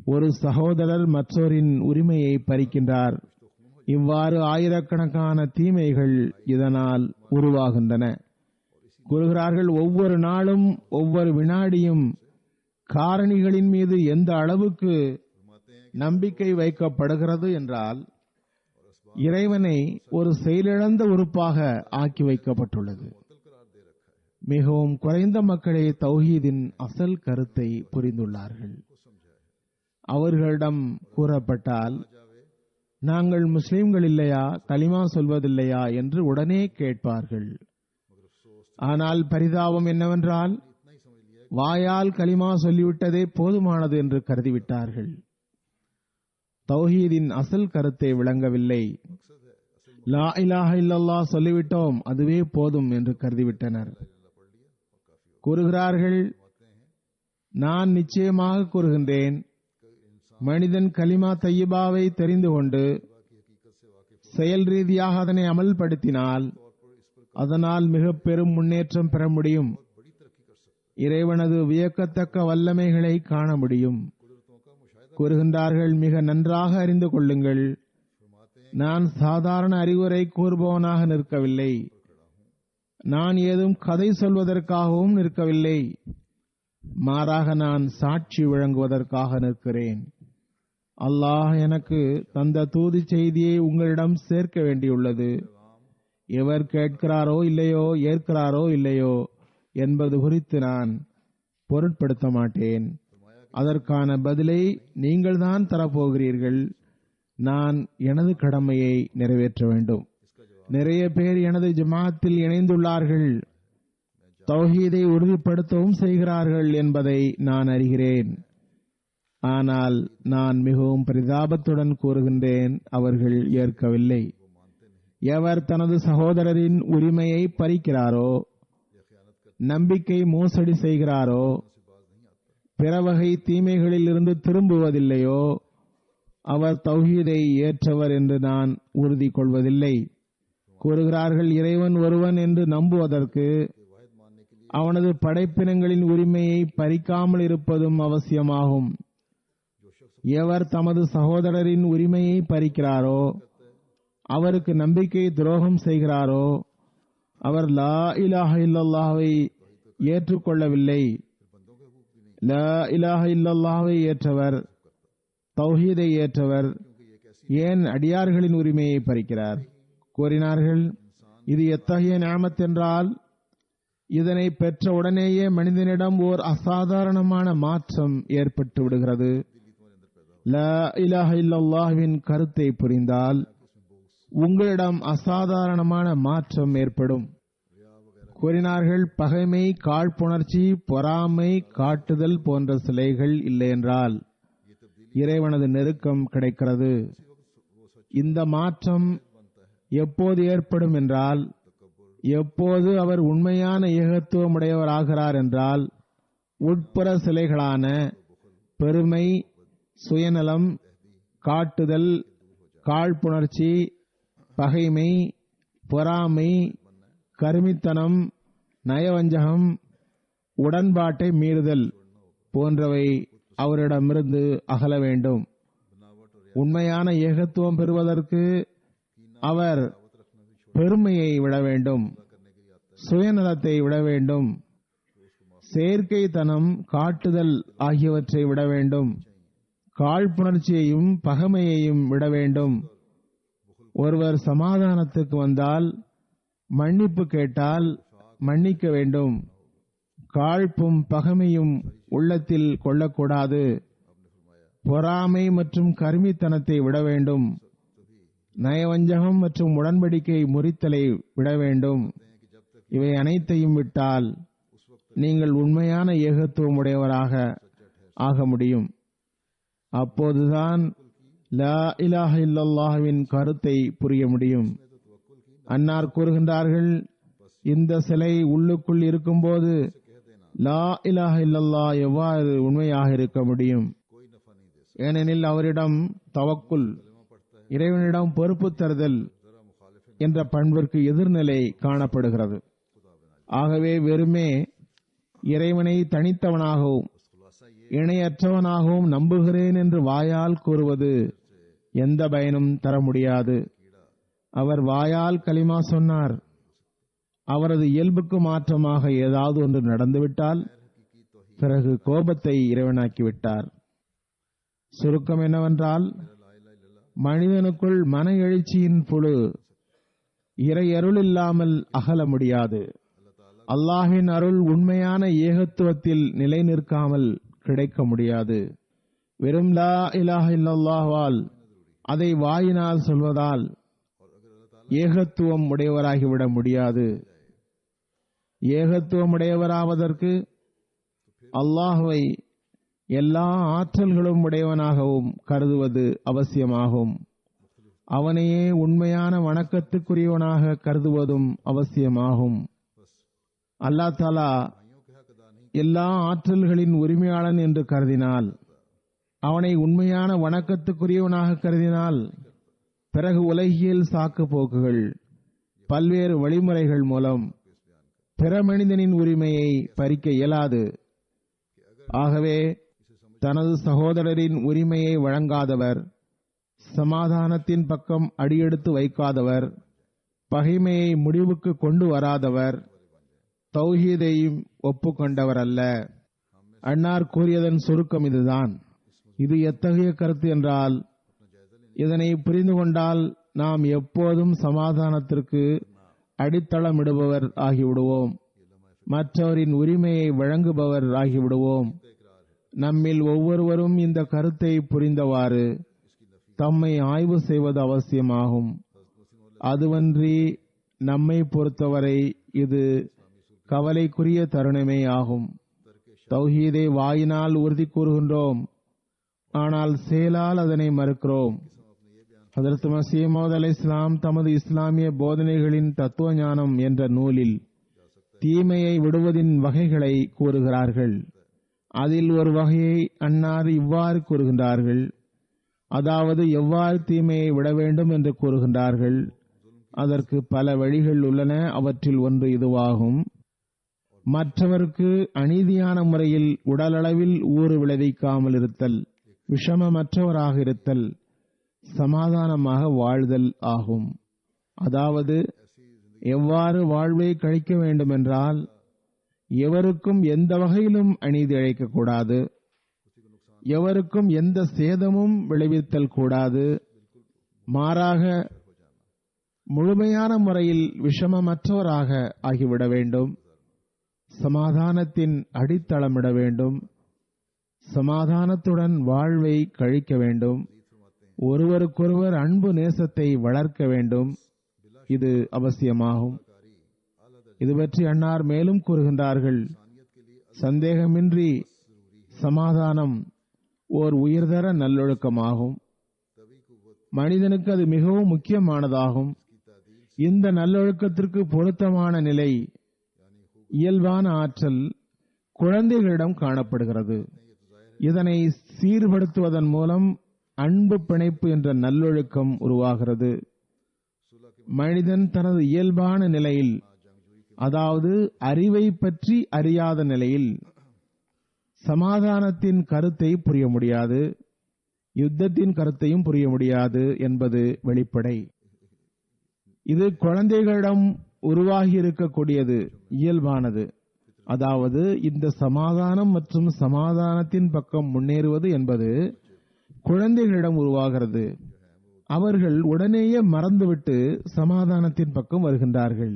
ஒரு சகோதரர் மற்றோரின் உரிமையை பறிக்கின்றார். இவ்வாறு ஆயிரக்கணக்கான தீமைகள் இதனால் உருவாகின்றன. கூறுகிறார்கள், ஒவ்வொரு நாளும் ஒவ்வொரு வினாடியும் காரணிகளின் மீது எந்த அளவுக்கு நம்பிக்கை வைக்கப்படுகிறது என்றால் இறைவனை ஒரு செயலிழந்த உறுப்பாக ஆக்கி வைக்கப்பட்டுள்ளது. மிகவும் குறைந்த மக்களே தௌஹீதின் அசல் கருத்தை புரிந்துள்ளார்கள். அவர்களிடம் கூறப்பட்டால், நாங்கள் முஸ்லிம்கள் இல்லையா, கலிமா சொல்வதில்லையா என்று உடனே கேட்பார்கள். ஆனால் பரிதாபம் என்னவென்றால் வாயால் கலிமா சொல்லிவிட்டதே போதுமானது என்று கருதிவிட்டார்கள். தௌஹீதின் அசல் கருத்தை விளங்கவில்லை. லா இலாஹ இல்லல்லாஹ் சொல்லிவிட்டோம், அதுவே போதும் என்று கருதிவிட்டனர். கூறுகிறார்கள், நான் நிச்சயமாக கூறுகின்றேன், மனிதன் கலிமா தையிபாவை தெரிந்து கொண்டு செயல் ரீதியாக அதனை அமல்படுத்தினால் அதனால் மிக பெரும் முன்னேற்றம் பெற முடியும். இறைவனது வியக்கத்தக்க வல்லமைகளை காண முடியும். கூறுகின்றார்கள், மிக நன்றாக அறிந்து கொள்ளுங்கள், நான் சாதாரண அறிவுரை கூறுபவனாக நிற்கவில்லை. நான் ஏதும் கதை சொல்வதற்காகவும் நிற்கவில்லை. மாறாக நான் சாட்சி வழங்குவதற்காக நிற்கிறேன். அல்லாஹ் எனக்கு தந்த தூது செய்தியை உங்களிடம் சேர்க்க வேண்டியுள்ளது. எவர் கேட்கிறாரோ இல்லையோ, ஏற்கிறாரோ இல்லையோ என்பது குறித்து நான் பொருட்படுத்த மாட்டேன். அதற்கான பதிலை நீங்கள் தான் தரப்போகிறீர்கள். நான் எனது கடமையை நிறைவேற்ற வேண்டும். நிறைய பேர் எனது ஜமாத்தில் இணைந்துள்ளார்கள், தௌஹீதை உறுதிப்படுத்தவும் செய்கிறார்கள் என்பதை நான் அறிகிறேன். ஆனால் நான் மிகவும் பரிதாபத்துடன் கூறுகின்றேன், அவர்கள் ஏற்கவில்லை. எவர் தனது சகோதரரின் உரிமையை பறிக்கிறாரோ, நம்பிக்கை மோசடி செய்கிறாரோ, பிற வகை தீமைகளில் இருந்து திரும்புவதில்லையோ, அவர் தௌஹீதை ஏற்றவர் என்று நான் உறுதி கொள்வதில்லை. கூறுகிறார்கள், இறைவன் ஒருவன் என்று நம்புவதற்கு அவனது படைப்பினங்களின் உரிமையை பறிக்காமல் இருப்பதும் அவசியமாகும். எவர் தமது சகோதரரின் உரிமையை பறிக்கிறாரோ, அவருக்கு நம்பிக்கை துரோகம் செய்கிறாரோ, அவர் லா இலாஹ இல்லல்லாஹ்வை ஏற்றுக்கொள்ளவில்லை. லா இலாஹ இல்லல்லாஹ்வை ஏற்றவர், தௌஹீதை ஏற்றவர் ஏன் அடியார்களின் உரிமையை பறிக்கிறார்? கூறினார்கள், இது எத்தகைய நிஅமத் என்றால் இதனை பெற்ற உடனேயே மனிதனிடம் ஓர் அசாதாரணமான மாற்றம் ஏற்பட்டு விடுகிறது. லா இலாஹ இல்லல்லாஹ்வின் கருத்தை புரிந்தால் உங்களிடம் அசாதாரணமான மாற்றம் ஏற்படும். கூறினார்கள், பகைமை, காழ்ப்புணர்ச்சி, பொறாமை காட்டுதல் போன்ற சிலைகள் இல்லை என்றால் இறைவனது நெருக்கம் கிடைக்கிறது. இந்த மாற்றம் எப்போது ஏற்படும் என்றால், எப்போது அவர் உண்மையான ஏகத்துவமுடையவராகிறார் என்றால், உட்புற சிலைகளான பெருமை, சுயநலம், காட்டுதல், காழ்ப்புணர்ச்சி, பகைமை, பொறாமை, கருமித்தனம், நயவஞ்சகம், உடன்பாட்டை மீறுதல் போன்றவை அவரிடமிருந்து அகல வேண்டும். உண்மையான ஏகத்துவம் பெறுவதற்கு அவர் பெருமையை விட வேண்டும், சுயநலத்தை விட வேண்டும், செயற்கைத்தனம், காட்டுதல் ஆகியவற்றை விட வேண்டும், காழ்ப்புணர்ச்சியையும் பகைமையையும் விட வேண்டும். ஒருவர் சமாதானத்துக்கு வந்தால், மன்னிப்பு கேட்டால் மன்னிக்க வேண்டும். காழ்ப்பும் பகைமையும் உள்ளத்தில் கொள்ளக்கூடாது. பொறாமை மற்றும் கருமித்தனத்தை விட வேண்டும். நயவஞ்சகம் மற்றும் உடன்படிக்கை முறித்தலை விட வேண்டும். இவை அனைத்தையும் விட்டால் நீங்கள் உண்மையான ஏகத்துவம் உடையவராக ஆக முடியும். அப்போதுதான் லா இலாஹ இல்லல்லாஹ்வின் கருத்தை புரிய முடியும். அன்னார் கூறுகின்றார்கள், இந்த சிலை உள்ளுக்குள் இருக்கும்போது லா இலாஹ இல்லல்லாஹ் எவ்வாறு உண்மையாக இருக்க முடியும்? ஏனெனில் அவரிடம் தவக்குல், இறைவனிடம் பொறுப்பு தருதல் என்ற பண்பிற்கு எதிர்நிலை காணப்படுகிறது. ஆகவே வெறுமே இறைவனை தனித்தவனாகவும் இணையற்றவனாகவும் நம்புகிறேன் என்று வாயால் கூறுவது எந்த பயனும் தர முடியாது. அவர் வாயால் கலிமா சொன்னார், அவரது இயல்புக்கு மாற்றமாக ஏதாவது ஒன்று நடந்துவிட்டால் பிறகு கோபத்தை இறைவனாக்கிவிட்டார். சுருக்கம் என்னவென்றால், மனிதனுக்குள் மன எழுச்சியின் புழு இறை அருள் இல்லாமல் அகல முடியாது. அல்லாஹ்வின் அருள் உண்மையான ஏகத்துவத்தில் நிலை நிற்காமல் கிடைக்க முடியாது. வெறும் லா இலாஹ இல்லல்லாஹ்வால், அதை வாயினால் சொல்வதால் ஏகத்துவம் உடையவராகிவிட முடியாது. ஏகத்துவம் உடையவராவதற்கு அல்லாஹ்வை எல்லா ஆற்றல்களும் உடையவனாகவும் கருதுவது அவசியமாகும். அவனையே உண்மையான வணக்கத்துக்குரியவனாக கருதுவதும் அவசியமாகும். அல்லாஹ் தஆலா எல்லா ஆற்றல்களின் உரிமையாளன் என்று கருதினால், அவனை உண்மையான வணக்கத்துக்குரியவனாக கருதினால், பிறகு உலகியல் சாக்கு போக்குகள், பல்வேறு வழிமுறைகள் மூலம் பிற மனிதனின் உரிமையை பறிக்க இயலாது. ஆகவே தனது சகோதரரின் உரிமையை வழங்காதவர், சமாதானத்தின் பக்கம் அடியெடுத்து வைக்காதவர், பகைமையை முடிவுக்கு கொண்டு வராதவர், தௌஹீதையும் ஒப்புக்கொண்டவர் அல்ல. அன்னார் கூறியதன் சுருக்கம் இதுதான். இது எத்தகைய கருத்து என்றால், இதனை புரிந்து கொண்டால் நாம் எப்போதும் சமாதானத்திற்கு அடித்தளமிடுபவர் ஆகிவிடுவோம், மற்றவரின் உரிமையை வழங்குபவர் ஆகிவிடுவோம். நம்மில் ஒவ்வொருவரும் இந்த கருத்தை புரிந்தவாறு தம்மை ஆய்வு செய்வது அவசியமாகும். அதுவன்றி நம்மை பொறுத்தவரை இது கவலைக்குரிய தருணமே ஆகும். தௌஹீதை வாயினால் உறுதி கூறுகின்றோம், ஆனால் செயலால் அதனை மறுக்கிறோம். ஹஜ்ரத் மஸீஹ் மவ்ஊத் அலைஹிஸ்ஸலாம் தமது இஸ்லாமிய போதனைகளின் தத்துவ ஞானம் என்ற நூலில் தீமையை விடுவதின் வகைகளை கூறுகிறார்கள். அதில் ஒரு வகையை அன்னார் இவ்வாறு கூறுகின்றார்கள், அதாவது எவ்வாறு தீமையை விட வேண்டும் என்று கூறுகின்றார்கள். அதற்கு பல வழிகள் உள்ளன. அவற்றில் ஒன்று இதுவாகும். மற்றவருக்கு அநீதியான முறையில் உடலளவில் ஊறு விளைவிக்காமல் இருத்தல், விஷமமற்றவராக இருத்தல், சமாதானமாக வாழ்தல் ஆகும். அதாவது எவ்வாறு வாழ்வை கழிக்க வேண்டுமென்றால் எவருக்கும் எந்த வகையிலும் அநீதி இழைக்கக்கூடாது, எவருக்கும் எந்த சேதமும் விளைவித்தல் கூடாது, மாறாக முழுமையான முறையில் விஷமமற்றவராக ஆகிவிட வேண்டும், சமாதானத்தின் அடித்தளமிட வேண்டும், சமாதானத்துடன் வாழ்வை கழிக்க வேண்டும், ஒருவருக்கொருவர் அன்பு நேசத்தை வளர்க்க வேண்டும். இது அவசியமாகும். இது பற்றி அன்னார் மேலும் கூறுகின்றார்கள், சந்தேகமின்றி சமாதானம் ஓர் உயர்தர நல்லொழுக்கமாகும். மனிதனுக்கு அது மிகவும் முக்கியமானதாகும். இந்த நல்லொழுக்கத்திற்கு பொருத்தமான நிலை, இயல்பான ஆற்றல் குழந்தைகளிடம் காணப்படுகிறது. இதனை சீர்படுத்துவதன் மூலம் அன்பு பிணைப்பு என்ற நல்லொழுக்கம் உருவாகிறது. மனிதன் தனது இயல்பான நிலையில், அதாவது அறிவை பற்றி அறியாத நிலையில் சமாதானத்தின் கருத்தை புரிய முடியாது, யுத்தத்தின் கருத்தையும் புரிய முடியாது என்பது வெளிப்படை. இது குழந்தைகளிடம் உருவாகி இருக்கக்கூடியது, இயல்பானது. அதாவது இந்த சமாதானம் மற்றும் சமாதானத்தின் பக்கம் முன்னேறுவது என்பது குழந்தைகளிடம் உருவாகிறது. அவர்கள் உடனேயே மறந்துவிட்டு சமாதானத்தின் பக்கம் வருகின்றார்கள்.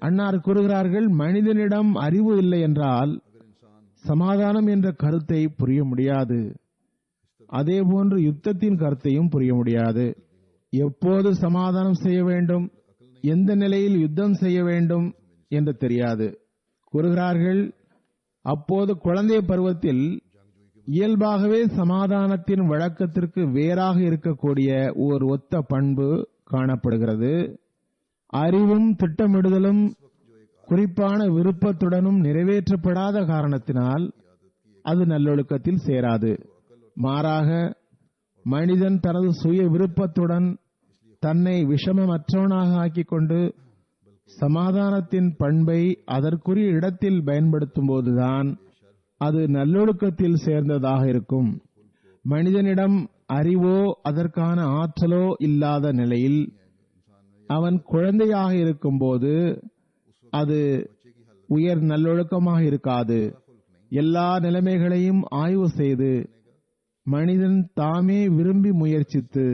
அன்னார் கூறுகிறார்கள், மனிதனிடம் அறிவு இல்லை என்றால் சமாதானம் என்ற கருத்தை புரிய முடியாது, அதேபோன்று யுத்தத்தின் கருத்தையும் புரிய முடியாது. எப்போது சமாதானம் செய்ய வேண்டும், எந்த நிலையில் யுத்தம் செய்ய வேண்டும் என்று தெரியாது. கூறுகிறார்கள், அப்போது குழந்தை பருவத்தில் இயல்பாகவே சமாதானத்தின் வழக்கத்திற்கு வேறாக இருக்கக்கூடிய ஓர் ஒத்த பண்பு காணப்படுகிறது. அறிவும் திட்டமிடுதலும் குறிப்பான விருப்பத்துடனும் நிறைவேற்றப்படாத காரணத்தினால் அது நல்லொழுக்கத்தில் சேராது. மாறாக மனிதன் தனது சுய விருப்பத்துடன் தன்னை விஷமமற்றவனாக ஆக்கிக் கொண்டு சமாதானத்தின் பண்பை அதற்குரிய இடத்தில் பயன்படுத்தும் போதுதான் அது நல்லொழுக்கத்தில் சேர்ந்ததாக இருக்கும். மனிதனிடம் அறிவோ அதற்கான ஆற்றலோ இல்லாத நிலையில் அவன் குழந்தையாக இருக்கும்போது அது உயர் நல்லொழுக்கமாக இருக்காது. எல்லா நிலைமைகளையும் ஆய்வு செய்து மனிதன் தாமே விரும்பி முயற்சித்து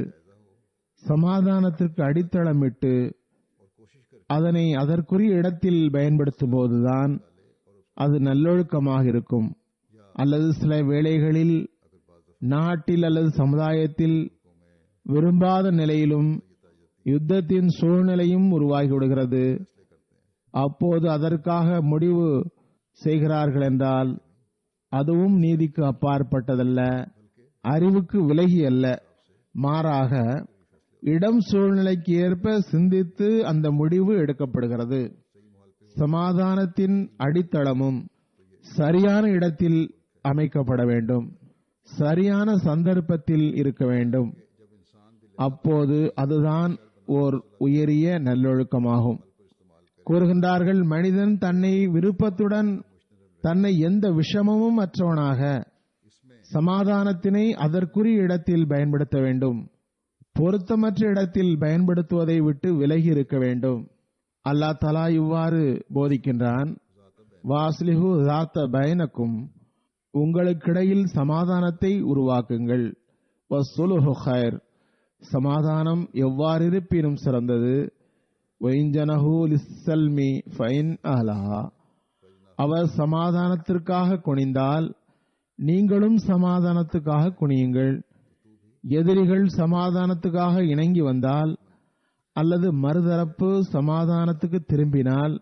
சமாதானத்திற்கு அடித்தளமிட்டு அதனை அதற்குரிய இடத்தில் பயன்படுத்தும் போதுதான் அது நல்லொழுக்கமாக இருக்கும். அல்லது சில வேளைகளில் நாட்டில் அல்லது சமுதாயத்தில் விரும்பாத நிலையிலும் யுத்தத்தின் சூழ்நிலையும் உருவாகிவிடுகிறது. அப்போது அதற்காக முடிவு செய்கிறார்கள் என்றால் அதுவும் நீதிக்கு அப்பாற்பட்டதல்ல, அறிவுக்கு விலகி அல்ல. மாறாக இடம் சூழ்நிலைக்கு ஏற்ப சிந்தித்து அந்த முடிவு எடுக்கப்படுகிறது. சமாதானத்தின் அடித்தளமும் சரியான இடத்தில் அமைக்கப்பட வேண்டும், சரியான சந்தர்ப்பத்தில் இருக்க வேண்டும். அப்போது அதுதான் ஓர் உயரிய நல்லொழுக்கமாகும். கூறுகின்றார்கள், மனிதன் தன்னை விருப்பத்துடன் தன்னை எந்த விஷமமும் அற்றவனாக சமாதானத்தினை அதற்குரிய இடத்தில் பயன்படுத்த வேண்டும். பொருத்தமற்ற இடத்தில் பயன்படுத்துவதை விட்டு விலகி இருக்க வேண்டும். அல்லாஹ் தஆலா இவ்வாறு போதிக்கின்றான், வாஸ்லிஹு ஸாத்த பைனக்கும், உங்களுக்கிடையில் சமாதானத்தை உருவாக்குங்கள். வஸ்ஸுலுஹு கைர், சமாதானம் எவ்வாறு இருப்பினும் சிறந்தது. வைஞ்சனஹு லிஸ்ஸல்மி ஃபைன் அஹ்லஹா, அவர் சமாதானத்திற்காக குனிந்தால் நீங்களும் சமாதானத்துக்காக குனியுங்கள். எதிரிகள் சமாதானத்துக்காக இணங்கி வந்தால் அல்லது மறுதரப்பு சமாதானத்துக்கு திரும்பினால்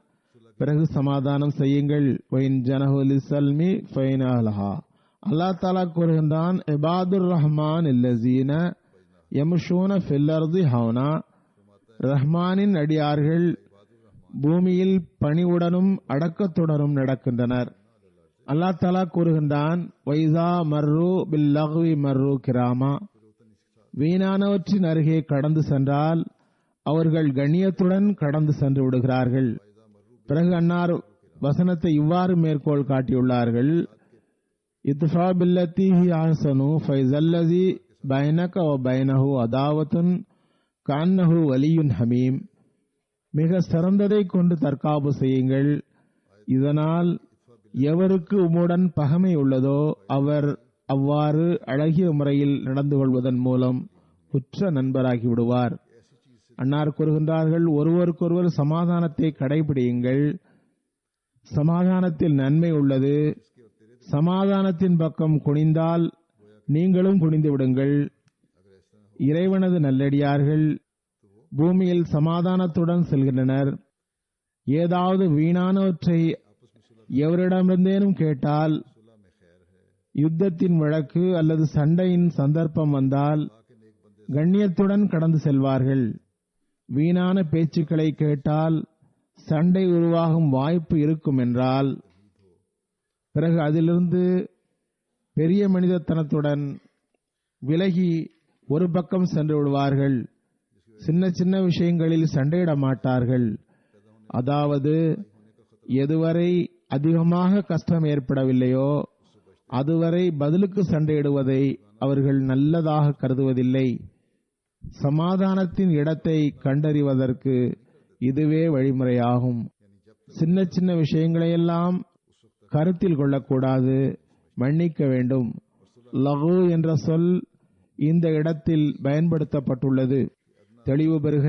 பிறகு சமாதானம் செய்யுங்கள். வைஞ்சனஹு லிஸ்ஸல்மி ஃபைன் அஹ்லஹா. அல்லாஹ் தஆலா கூறுகின்றான், இபாதுர் ரஹ்மான் அல்லஸீன யம்ஷூன ஃபில் அர்தி ஹௌனா, ரஹ்மானின் அடியார்கள் பூமியில் பணிவுடனும் அடக்கத்துடனும் நடக்கின்றனர். அல்லாஹ் தஆலா கூறுகின்றான், வைஸா மர்ரு பில் லக்வி மர்ரு கிராமா, வீணானவற்றின் அருகே கடந்து சென்றால் அவர்கள் கண்ணியத்துடன் கடந்து சென்று விடுகிறார்கள். பிறகு அன்னார் வசனத்தை இவ்வாறு மேற்கோள் காட்டியுள்ளார்கள். இத்ஃபா பில்லத்தி ஹி அஹ்ஸனு ஃபைஸல்லஸி பைனக வ பைனஹு அதாவத்துன் கஅன்னஹு வலியுன் ஹமீம். மிக சிறந்ததை கொண்டு தற்காப்பு செய்யுங்கள். இதனால் எவருக்கு உம்முடன் பகைமை உள்ளதோ அவர் அவ்வாறு அழகிய முறையில் நடந்து கொள்வதன் மூலம் உற்ற நண்பராகி விடுவார். அன்னார் கூறுகின்றார்கள், ஒருவருக்கொருவர் சமாதானத்தை கடைபிடியுங்கள். சமாதானத்தில் நன்மை உள்ளது. சமாதானத்தின் பக்கம் குனிந்தால் நீங்களும் குனிந்து விடுங்கள். இறைவனது நல்லடியார்கள் பூமியில் சமாதானத்துடன் செல்கின்றனர். ஏதாவது வீணானவற்றை எவரிடமிருந்தேனும் கேட்டால், யுத்தத்தின் வழக்கு அல்லது சண்டையின் சந்தர்ப்பம் வந்தால் கண்ணியத்துடன் கடந்து செல்வார்கள். வீணான பேச்சுக்களை கேட்டால் சண்டை உருவாகும் வாய்ப்பு இருக்கும் என்றால் பிறகு அதிலிருந்து பெரிய மனிதத்தனத்துடன் விலகி ஒரு பக்கம் சென்று விடுவார்கள். சின்ன சின்ன விஷயங்களில் சண்டையிட மாட்டார்கள். அதாவது எதுவரை அதிகமாக கஷ்டம் ஏற்படவில்லையோ அதுவரை பதிலுக்கு சண்டையிடுவதை அவர்கள் நல்லதாக கருதுவதில்லை. சமாதானத்தின் இடத்தை கண்டறிவதற்கு இதுவே வழிமுறையாகும். சின்ன சின்ன விஷயங்களையெல்லாம் கருத்தில் கொள்ளக்கூடாது, மன்னிக்க வேண்டும். லகு என்ற சொல் இந்த இடத்தில் பயன்படுத்தப்பட்டுள்ளது. தெளிவு பெறுக,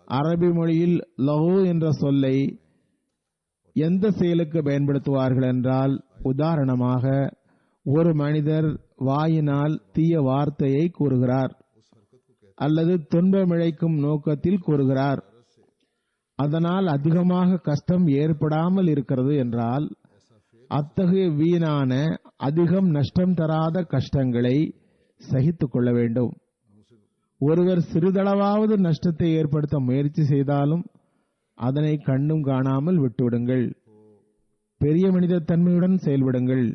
அரபி மொழியில் லகு என்ற சொல்லை எந்த செயலுக்கு பயன்படுத்துவார்கள் என்றால், உதாரணமாக ஒரு மனிதர் வாயினால் தீய வார்த்தையை கூறுகிறார் அல்லது துன்பமிழைக்கும் நோக்கத்தில் கூறுகிறார், அதனால் அதிகமாக கஷ்டம் ஏற்படாமல் இருக்கிறது என்றால் அத்தகைய வீணான அதிகம் நஷ்டம் தராத கஷ்டங்களை சகித்துக் கொள்ள வேண்டும். ஒருவர் சிறிதளவாவது நஷ்டத்தை ஏற்படுத்த முயற்சி செய்தாலும் அதனை கண்டும் காணாமல் விட்டுவிடுங்கள். பெரிய மனித தன்மையுடன் செயல்படுங்கள்.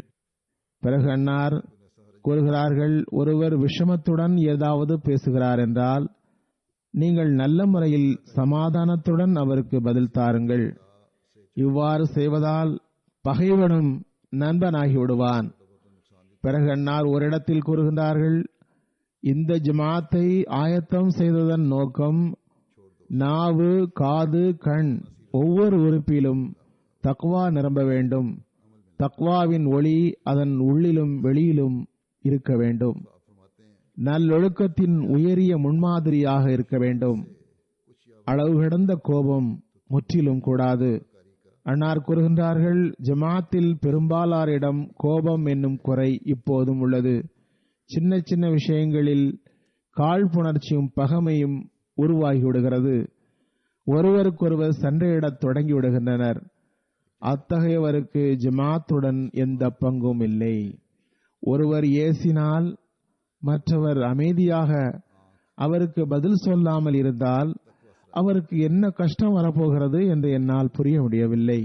பிறகு அன்னார் கூறுகிறார்கள், ஒருவர் விஷமத்துடன் ஏதாவது பேசுகிறார் என்றால் நீங்கள் நல்ல முறையில் சமாதானத்துடன் அவருக்கு பதில் தாருங்கள். இவ்வாறு செய்வதால் பகைவனும் நண்பனாகி விடுவான். பிறகு அன்னார் ஒரு இடத்தில் கூறுகின்றார்கள், இந்த ஜமாத்தை ஆயத்தம் செய்ததன் நோக்கம் நாவு, காது, கண் ஒவ்வொரு உறுப்பிலும் தக்வா நிரம்ப வேண்டும். தக்வாவின் ஒளி அதன் உள்ளிலும் வெளியிலும் இருக்க வேண்டும். நல்லொழுக்கத்தின் உயரிய முன்மாதிரியாக இருக்க வேண்டும். அளவு கடந்த கோபம் முற்றிலும் கூடாது. அன்னார் கூறுகின்றார்கள், ஜமாத்தில் பெரும்பாலாரிடம் கோபம் என்னும் குறை இப்போதும் உள்ளது. சின்ன சின்ன விஷயங்களில் காழ்ப்புணர்ச்சியும் பகைமையும் உருவாகிவிடுகிறது. ஒருவருக்கொருவர் சண்டையிடத் தொடங்கிவிடுகின்றனர். அத்தகையவருக்கு ஜமாத்துடன் எந்த பங்கும் இல்லை. ஒருவர் ஏசினால் மற்றவர் அமைதியாக அவருக்கு பதில் சொல்லாமல் இருந்தால் அவருக்கு என்ன கஷ்டம் வரப்போகிறது என்று என்னால் புரிய முடியவில்லை.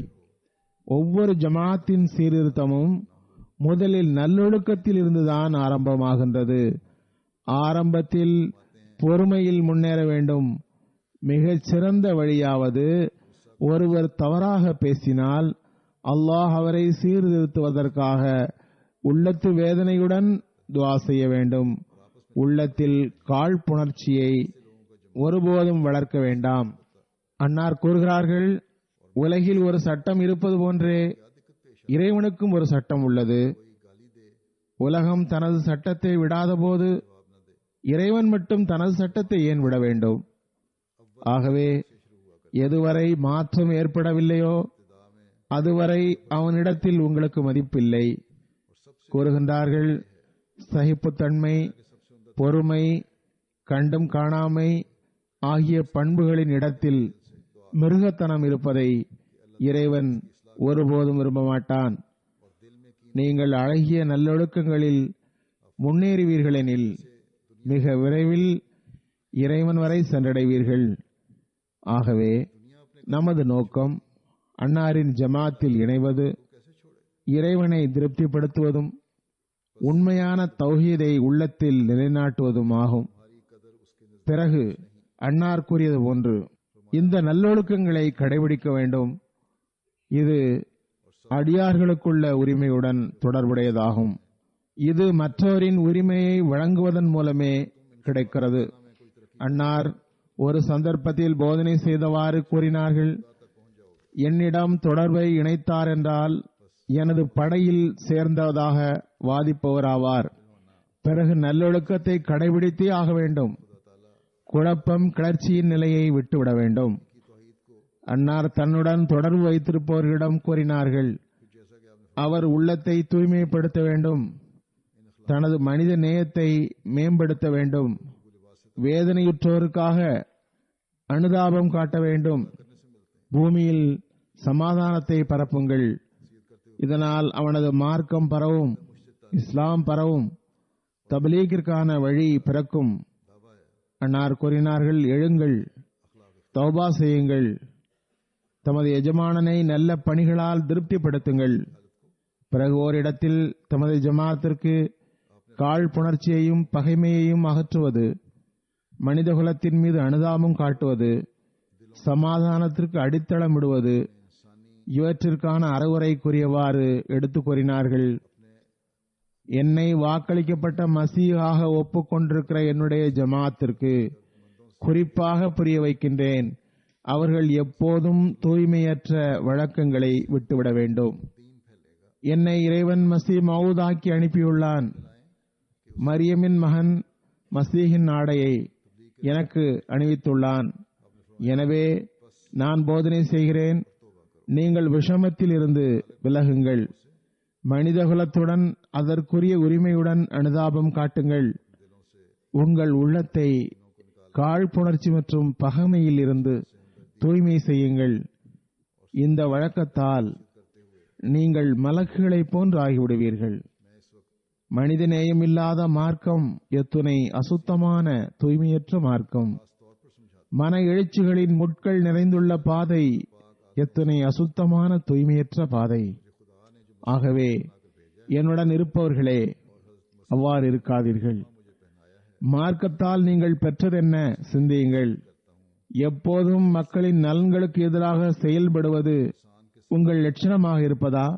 ஒவ்வொரு ஜமாத்தின் சீர்திருத்தமும் முதலில் நல்லொழுக்கத்தில் இருந்துதான் ஆரம்பமாகின்றது. ஆரம்பத்தில் பொறுமையில் முன்னேற வேண்டும். மிகச் சிறந்த வழியாவது ஒருவர் தவறாக பேசினால் அல்லாஹ் அவரை சீர்திருத்துவதற்காக உள்ளத்து வேதனையுடன் துஆ செய்ய வேண்டும். உள்ளத்தில் காழ்ப்புணர்ச்சியை ஒருபோதும் வளர்க்க வேண்டாம். அன்னார் கூறுகிறார்கள், உலகில் ஒரு சட்டம் இருப்பது போன்றே இறைவனுக்கும் ஒரு சட்டம் உள்ளது. உலகம் தனது சட்டத்தை விடாத போது இறைவன் மட்டும் தனது சட்டத்தை ஏன் விட வேண்டும்? ஆகவே எதுவரை மாற்றம் ஏற்படவில்லையோ அதுவரை அவனிடத்தில் உங்களுக்கு மதிப்பில்லை. கூறுகின்றார்கள், சகிப்புத்தன்மை, பொறுமை, கண்டும் காணாமை ஆகிய பண்புகளின் இடத்தில் மிருகத்தனம் இருப்பதை இறைவன் ஒருபோதும் விரும்ப மாட்டான். நீங்கள் அழகிய நல்லொழுக்கங்களில் முன்னேறுவீர்களெனில் மிக விரைவில் இறைவன் வரை சென்றடைவீர்கள். ஆகவே நமது நோக்கம் அன்னாரின் ஜமாத்தில் இணைவது, இறைவனை திருப்திப்படுத்துவதும் உண்மையான தௌஹீதை உள்ளத்தில் நிலைநாட்டுவதும் ஆகும். பிறகு அன்னார் கூறியது போன்று இந்த நல்லொழுக்கங்களை கடைபிடிக்க வேண்டும். இது அடியார்களுக்குள்ள உரிமையுடன் தொடர்புடையதாகும். இது மற்றவரின் உரிமையை வழங்குவதன் மூலமே கிடைக்கிறது. அன்னார் ஒரு சந்தர்ப்பத்தில் போதனை செய்தவாறு கூறினார்கள், என்னிடம் தொடர்பை இணைத்தார் என்றால் எனது படையில் சேர்ந்ததாக வாதிப்பவராவார். பிறகு நல்லொழுக்கத்தை கடைபிடித்தே ஆக வேண்டும். குழப்பம் கிளர்ச்சியின் நிலையை விட்டுவிட வேண்டும். அன்னார் தன்னுடன் தொடர்பு வைத்திருப்பவர்களிடம் கூறினார்கள், அவர் உள்ளத்தை தூய்மைப்படுத்த வேண்டும், தனது மனித நேயத்தை மேம்படுத்த வேண்டும், வேதனையுற்றோருக்காக அனுதாபம் காட்ட வேண்டும், பூமியில் சமாதானத்தை பரப்புங்கள், இதனால் அவனது மார்க்கம் பரவும், இஸ்லாம் பரவும், தப்லீகிற்கான வழி பிறக்கும். அன்னார் கூறினார்கள், எழுங்கள், தௌபா செய்யுங்கள், தமது எஜமானனை நல்ல பணிகளால் திருப்திப்படுத்துங்கள். பிறகு ஓரிடத்தில் தமது ஜமாத்திற்கு காழ்ப்புணர்ச்சியையும் பகைமையையும் அகற்றுவது, மனிதகுலத்தின் மீது அனுதாபம் காட்டுவது, சமாதானத்திற்கு அடித்தளமிடுவது, இவற்றிற்கான அறவுரை கூறியவாறு எடுத்துக் கூறினார்கள். என்னை வாக்களிக்கப்பட்ட மசீஹாக ஒப்புக்கொண்டிருக்கிற என்னுடைய ஜமாத்திற்கு குறிப்பாக புரிய வைக்கின்றேன், அவர்கள் எப்போதும் தூய்மையற்ற வழக்கங்களை விட்டுவிட வேண்டும். என்னை இறைவன் மசீஹ் மவுத் ஆக்கி அனுப்பியுள்ளான். மரியமின் மகன் மசீஹின் ஆடையை எனக்கு அணிவித்துள்ளான். எனவே நான் போதனை செய்கிறேன், நீங்கள் விஷமத்தில் இருந்து விலகுங்கள், மனிதகுலத்துடன் அதற்குரிய உரிமையுடன் அனுதாபம் காட்டுங்கள், உங்கள் உள்ளத்தை காழ்ப்புணர்ச்சி மற்றும் பகைமையில் இருந்து தூய்மை செய்யுங்கள். இந்த வழக்கத்தால் நீங்கள் மலக்குகளைப் போன்று ஆகிவிடுவீர்கள். மனித நேயமில்லாத மார்க்கம் எத்துணை அசுத்தமான தூய்மையற்ற மார்க்கம். மன எழுச்சிகளின் முட்கள் நிறைந்துள்ள பாதை எத்துணை அசுத்தமான தூய்மையற்ற பாதை. ஆகவே என்னுடன் இருப்பவர்களே, அவ்வாறு இருக்காதீர்கள். மார்க்கத்தால் நீங்கள் பெற்றதென்ன சிந்தியுங்கள். எப்போதும் மக்களின் நலன்களுக்கு எதிராக செயல்படுவது உங்கள் லட்சணமாக இருப்பதா?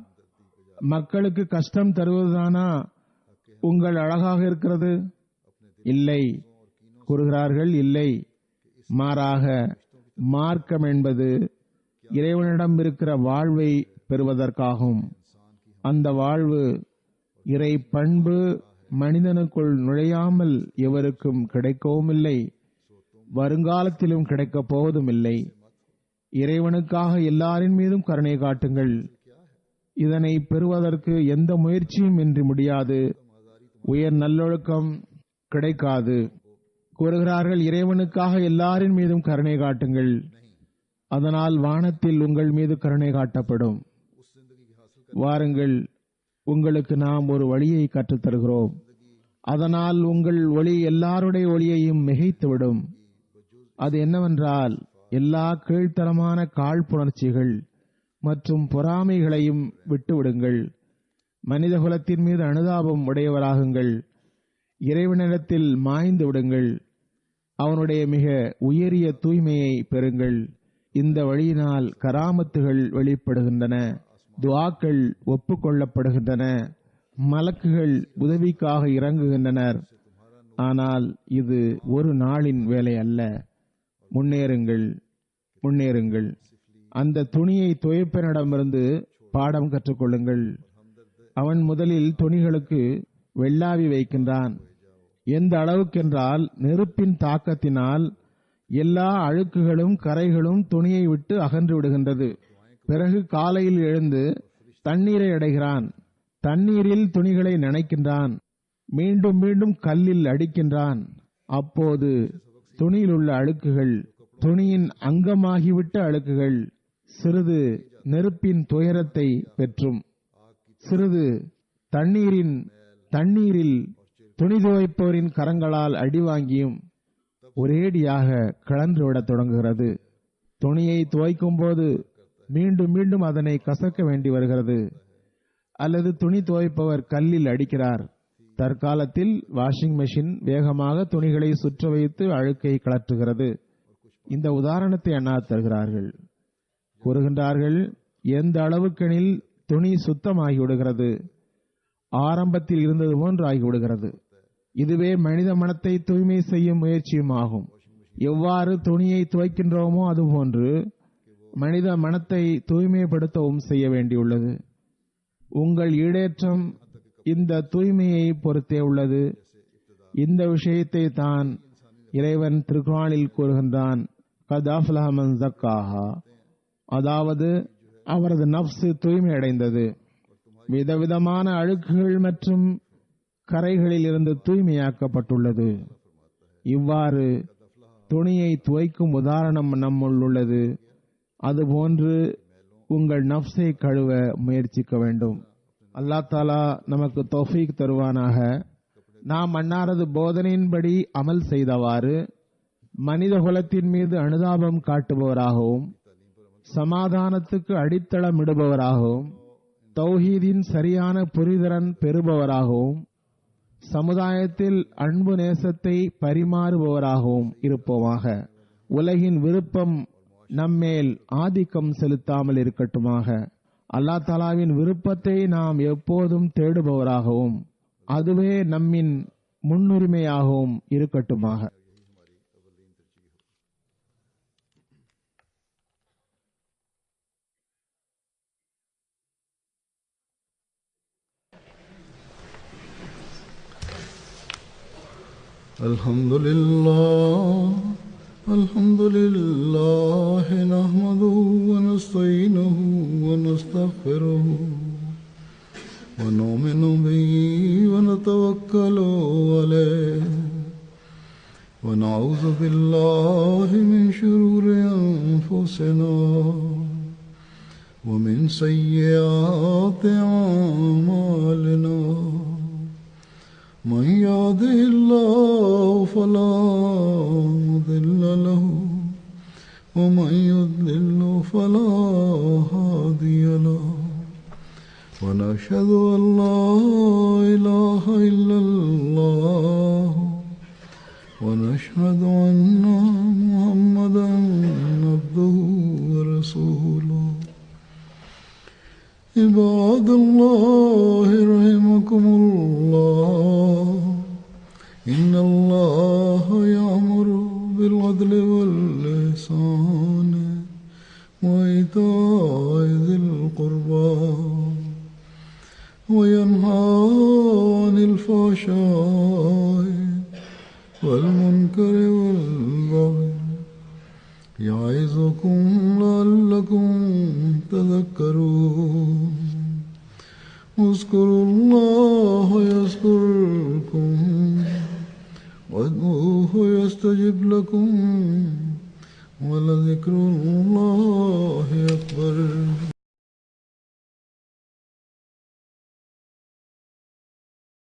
மக்களுக்கு கஷ்டம் தருவதுதானா உங்கள் அழகாக இருக்கிறது? இல்லை கூறுகிறார்கள். இல்லை, மாறாக மார்க்கம் என்பது இறைவனிடம் இருக்கிற வாழ்வை பெறுவதற்காகும். அந்த வாழ்வு இறை பண்பு மனிதனுக்குள் நுழையாமல் எவருக்கும் கிடைக்கவும் இல்லை, வருங்காலத்திலும் கிடைக்கப் போவதும் இல்லை. இறைவனுக்காக எல்லாரின் மீதும் கருணை காட்டுங்கள். இதனை பெறுவதற்கு எந்த முயற்சியும் இன்றி முடியாது. உயர் நல்லொழுக்கம் கிடைக்காது. கூறுகிறார்கள், இறைவனுக்காக எல்லாரின் மீதும் கருணை காட்டுங்கள், அதனால் வானத்தில் உங்கள் மீது கருணை காட்டப்படும். வாருங்கள், உங்களுக்கு நாம் ஒரு வழியை கற்றுத் தருகிறோம், அதனால் உங்கள் ஒளி எல்லாருடைய ஒளியையும் மிகைத்துவிடும். அது என்னவென்றால், எல்லா கீழ்த்தரமான காழ்ப்புணர்ச்சிகள் மற்றும் பொறாமைகளையும் விட்டுவிடுங்கள். மனிதகுலத்தின் மீது அனுதாபம் உடையவராகுங்கள். இறைவனிடத்தில் மாய்ந்து விடுங்கள். அவனுடைய மிக உயரிய தூய்மையை பெறுங்கள். இந்த வழியினால் கராமத்துகள் வெளிப்படுகின்றன, துஆக்கள் ஒப்புக்கொள்ளப்படுகின்றன, மலக்குகள் உதவிக்காக இறங்குகின்றனர். ஆனால் இது ஒரு நாளின் வேலை அல்ல. முன்னேறுங்கள், முன்னேறுங்கள். அந்த துணியை துவைப்பனிடமிருந்து பாடம் கற்றுக்கொள்ளுங்கள். அவன் முதலில் துணிகளுக்கு வெள்ளாவி வைக்கின்றான். எந்த அளவுக்கென்றால், நெருப்பின் தாக்கத்தினால் எல்லா அழுக்குகளும் கரைகளும் துணியை விட்டு அகன்று விடுகின்றது. பிறகு காலையில் எழுந்து தண்ணீரை அடைகிறான். தண்ணீரில் துணிகளை நனைக்கின்றான். மீண்டும் மீண்டும் கல்லில் அடிக்கின்றான். அப்போது துணியில் உள்ள அழுக்குகள், துணியின் அங்கமாகிவிட்ட அழுக்குகள் சிறிது நெருப்பின் துயரத்தை பெற்றும், சிறிது தண்ணீரில் துணி துவைப்பவரின் கரங்களால் அடிவாங்கியும் ஒரேடியாக கலந்துவிடத் தொடங்குகிறது. துணியை துவைக்கும் போது மீண்டும் மீண்டும் அதனை கசக்க வேண்டி வருகிறது. அல்லது துணி துவைப்பவர் கல்லில் அடிக்கிறார். தற்காலத்தில் வாஷிங் மெஷின் வேகமாக துணிகளை சுற்ற வைத்து அழுக்கை கலற்றுகிறது. இந்த உதாரணத்தை அன்னார் தருகிறார்கள். கூறுகின்றார்கள், எந்த அளவுக்கெனில் துணி சுத்தமாகிவிடுகிறது, ஆரம்பத்தில் இருந்தது போன்று ஆகிவிடுகிறது. இதுவே மனித மனத்தை தூய்மை செய்யும் முயற்சியுமாகும். எவ்வாறு துணியை துவைக்கின்றோமோ அதுபோன்று மனித மனத்தை தூய்மைப்படுத்தவும் செய்ய வேண்டியுள்ளது. உங்கள் ஈடேற்றம் இந்த தூய்மையை பொறுத்தே உள்ளது. இந்த விஷயத்தை தான் இறைவன் திருக்குர்ஆனில் கூறுகின்றான், கத் அஃப்லஹ மன் ஸக்காஹா, அதாவது அவரது நஃப்ஸ் தூய்மை அடைந்தது, விதவிதமான அழுக்குகள் மற்றும் கரைகளில் இருந்து தூய்மையாக்கப்பட்டுள்ளது. இவ்வாறு துணியை துவைக்கும் உதாரணம் நம்முள் உள்ளது. அதுபோன்று உங்கள் நஃப்ஸை கழுவ முயற்சிக்க வேண்டும். அல்லாஹ் தஆலா நமக்கு தௌஃபீக் தருவானாக. நாம் அன்னாரது போதனையின்படி அமல் செய்தவாறு மனித குலத்தின் மீது அனுதாபம் காட்டுபவராகவும், சமாதானத்துக்கு அடித்தளமிடுபவராகவும், தௌஹீதின் சரியான புரிதரன் பெறுபவராகவும், சமுதாயத்தில் அன்பு நேசத்தை பரிமாறுபவராகவும் இருப்போமாக. உலகின் விருப்பம் நம்மேல் ஆதிக்கம் செலுத்தாமல் இருக்கட்டுமாக. அல்லாஹ் தஆலாவின் விருப்பத்தை நாம் எப்போதும் தேடுபவராகவும், அதுவே நம்மின் முன்னுரிமையாகவும் இருக்கட்டுமாக. Alhamdulillah nahmaduhu wa nasta'inuhu wa nastaghfiruhu wa nu'minu bihi wa natawakkalu alayhi wa na'udhu billahi min shururi anfusina wa min sayyiati a'malina. من يهده الله فلا مضل له ومن يضلل فلا هادي له ونشهد أن لا إله إلا الله ونشهد أن محمدا عبده ورسوله. عباد الله رحمكم الله إن الله يأمر بالعدل والإحسان وإيتاء ذي القربى وينهى عن الفحشاء والمنكر والبغي يعظكم لعلكم تذكرون. اذكروا الله يذكركم وادعوه يستجب لكم ولذكر الله أكبر.